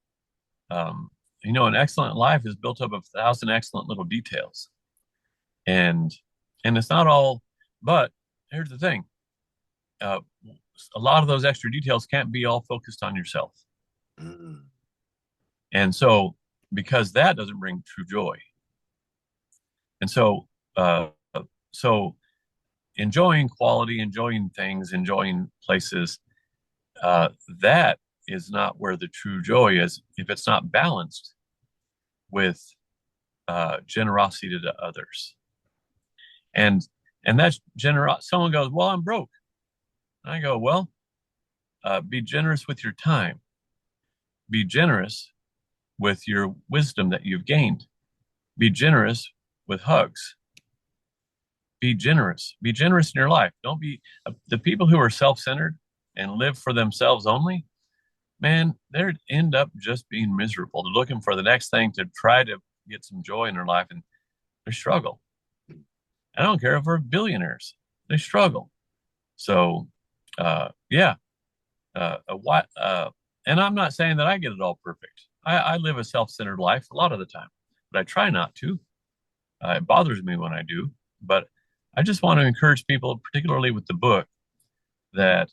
an excellent life is built up of 1,000 excellent little details, and it's not all. But here's the thing: a lot of those extra details can't be all focused on yourself, and so because that doesn't bring true joy, and so enjoying quality, enjoying things, enjoying places, that is not where the true joy is if it's not balanced with generosity to others. And that's generous. Someone goes, well, I'm broke. And I go, well, be generous with your time. Be generous with your wisdom that you've gained. Be generous with hugs. Be generous. Be generous in your life. Don't be the people who are self-centered and live for themselves only. Man, they end up just being miserable. They're looking for the next thing to try to get some joy in their life, and they struggle. I don't care if we're billionaires; they struggle. So, yeah. And I'm not saying that I get it all perfect. I live a self-centered life a lot of the time, but I try not to. It bothers me when I do, but I just want to encourage people, particularly with the book, that,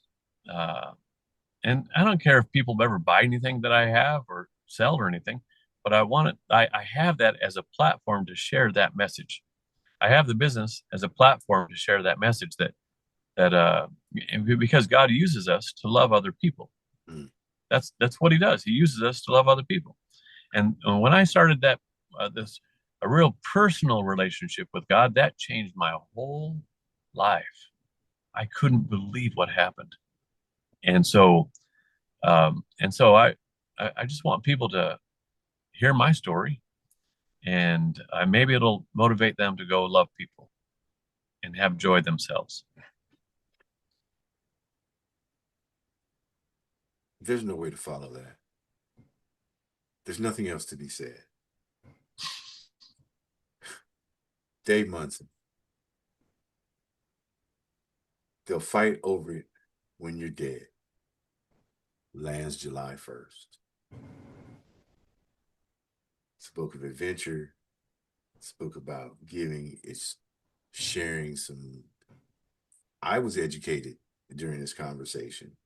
and I don't care if people ever buy anything that I have or sell or anything, but I have that as a platform to share that message. I have the business as a platform to share that message because God uses us to love other people. That's what he does. He uses us to love other people. And when I started a real personal relationship with God, that changed my whole life. I couldn't believe what happened. And so I just want people to hear my story, and maybe it'll motivate them to go love people and have joy themselves. There's no way to follow that. There's nothing else to be said. Dave Munson. They'll fight over it when you're dead. Lands July 1st. It's a book of adventure. It's a book about giving. It's sharing some. I was educated during this conversation,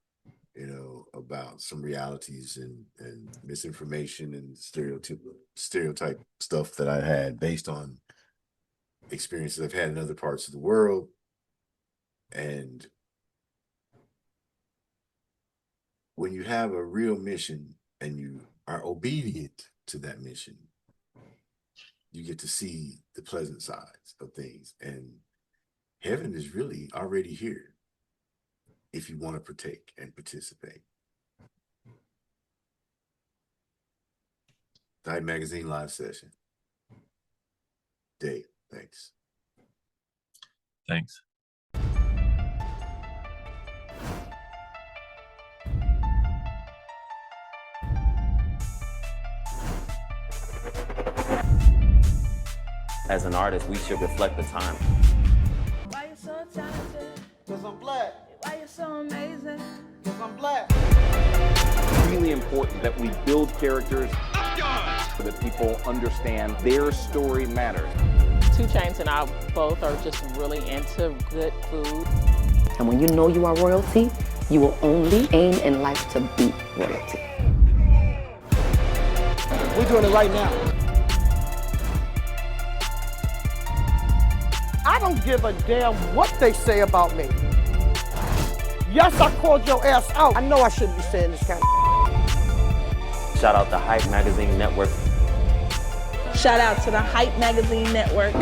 about some realities and misinformation and stereotype stuff that I had based on experiences I've had in other parts of the world. And when you have a real mission and you are obedient to that mission, you get to see the pleasant sides of things. And heaven is really already here if you want to partake and participate. Dive Magazine live session. Dave, thanks. Thanks. As an artist, we should reflect the time. Why you so talented? Cause I'm black. Why you so amazing? Cause I'm black. It's really important that we build characters so that people understand their story matters. 2 Chainz and I both are just really into good food. And when you know you are royalty, you will only aim in life to be royalty. We're doing it right now. I don't give a damn what they say about me. Yes, I called your ass out. I know I shouldn't be saying this kind of. Shout out the Hype Magazine Network. Shout out to the Hype Magazine Network.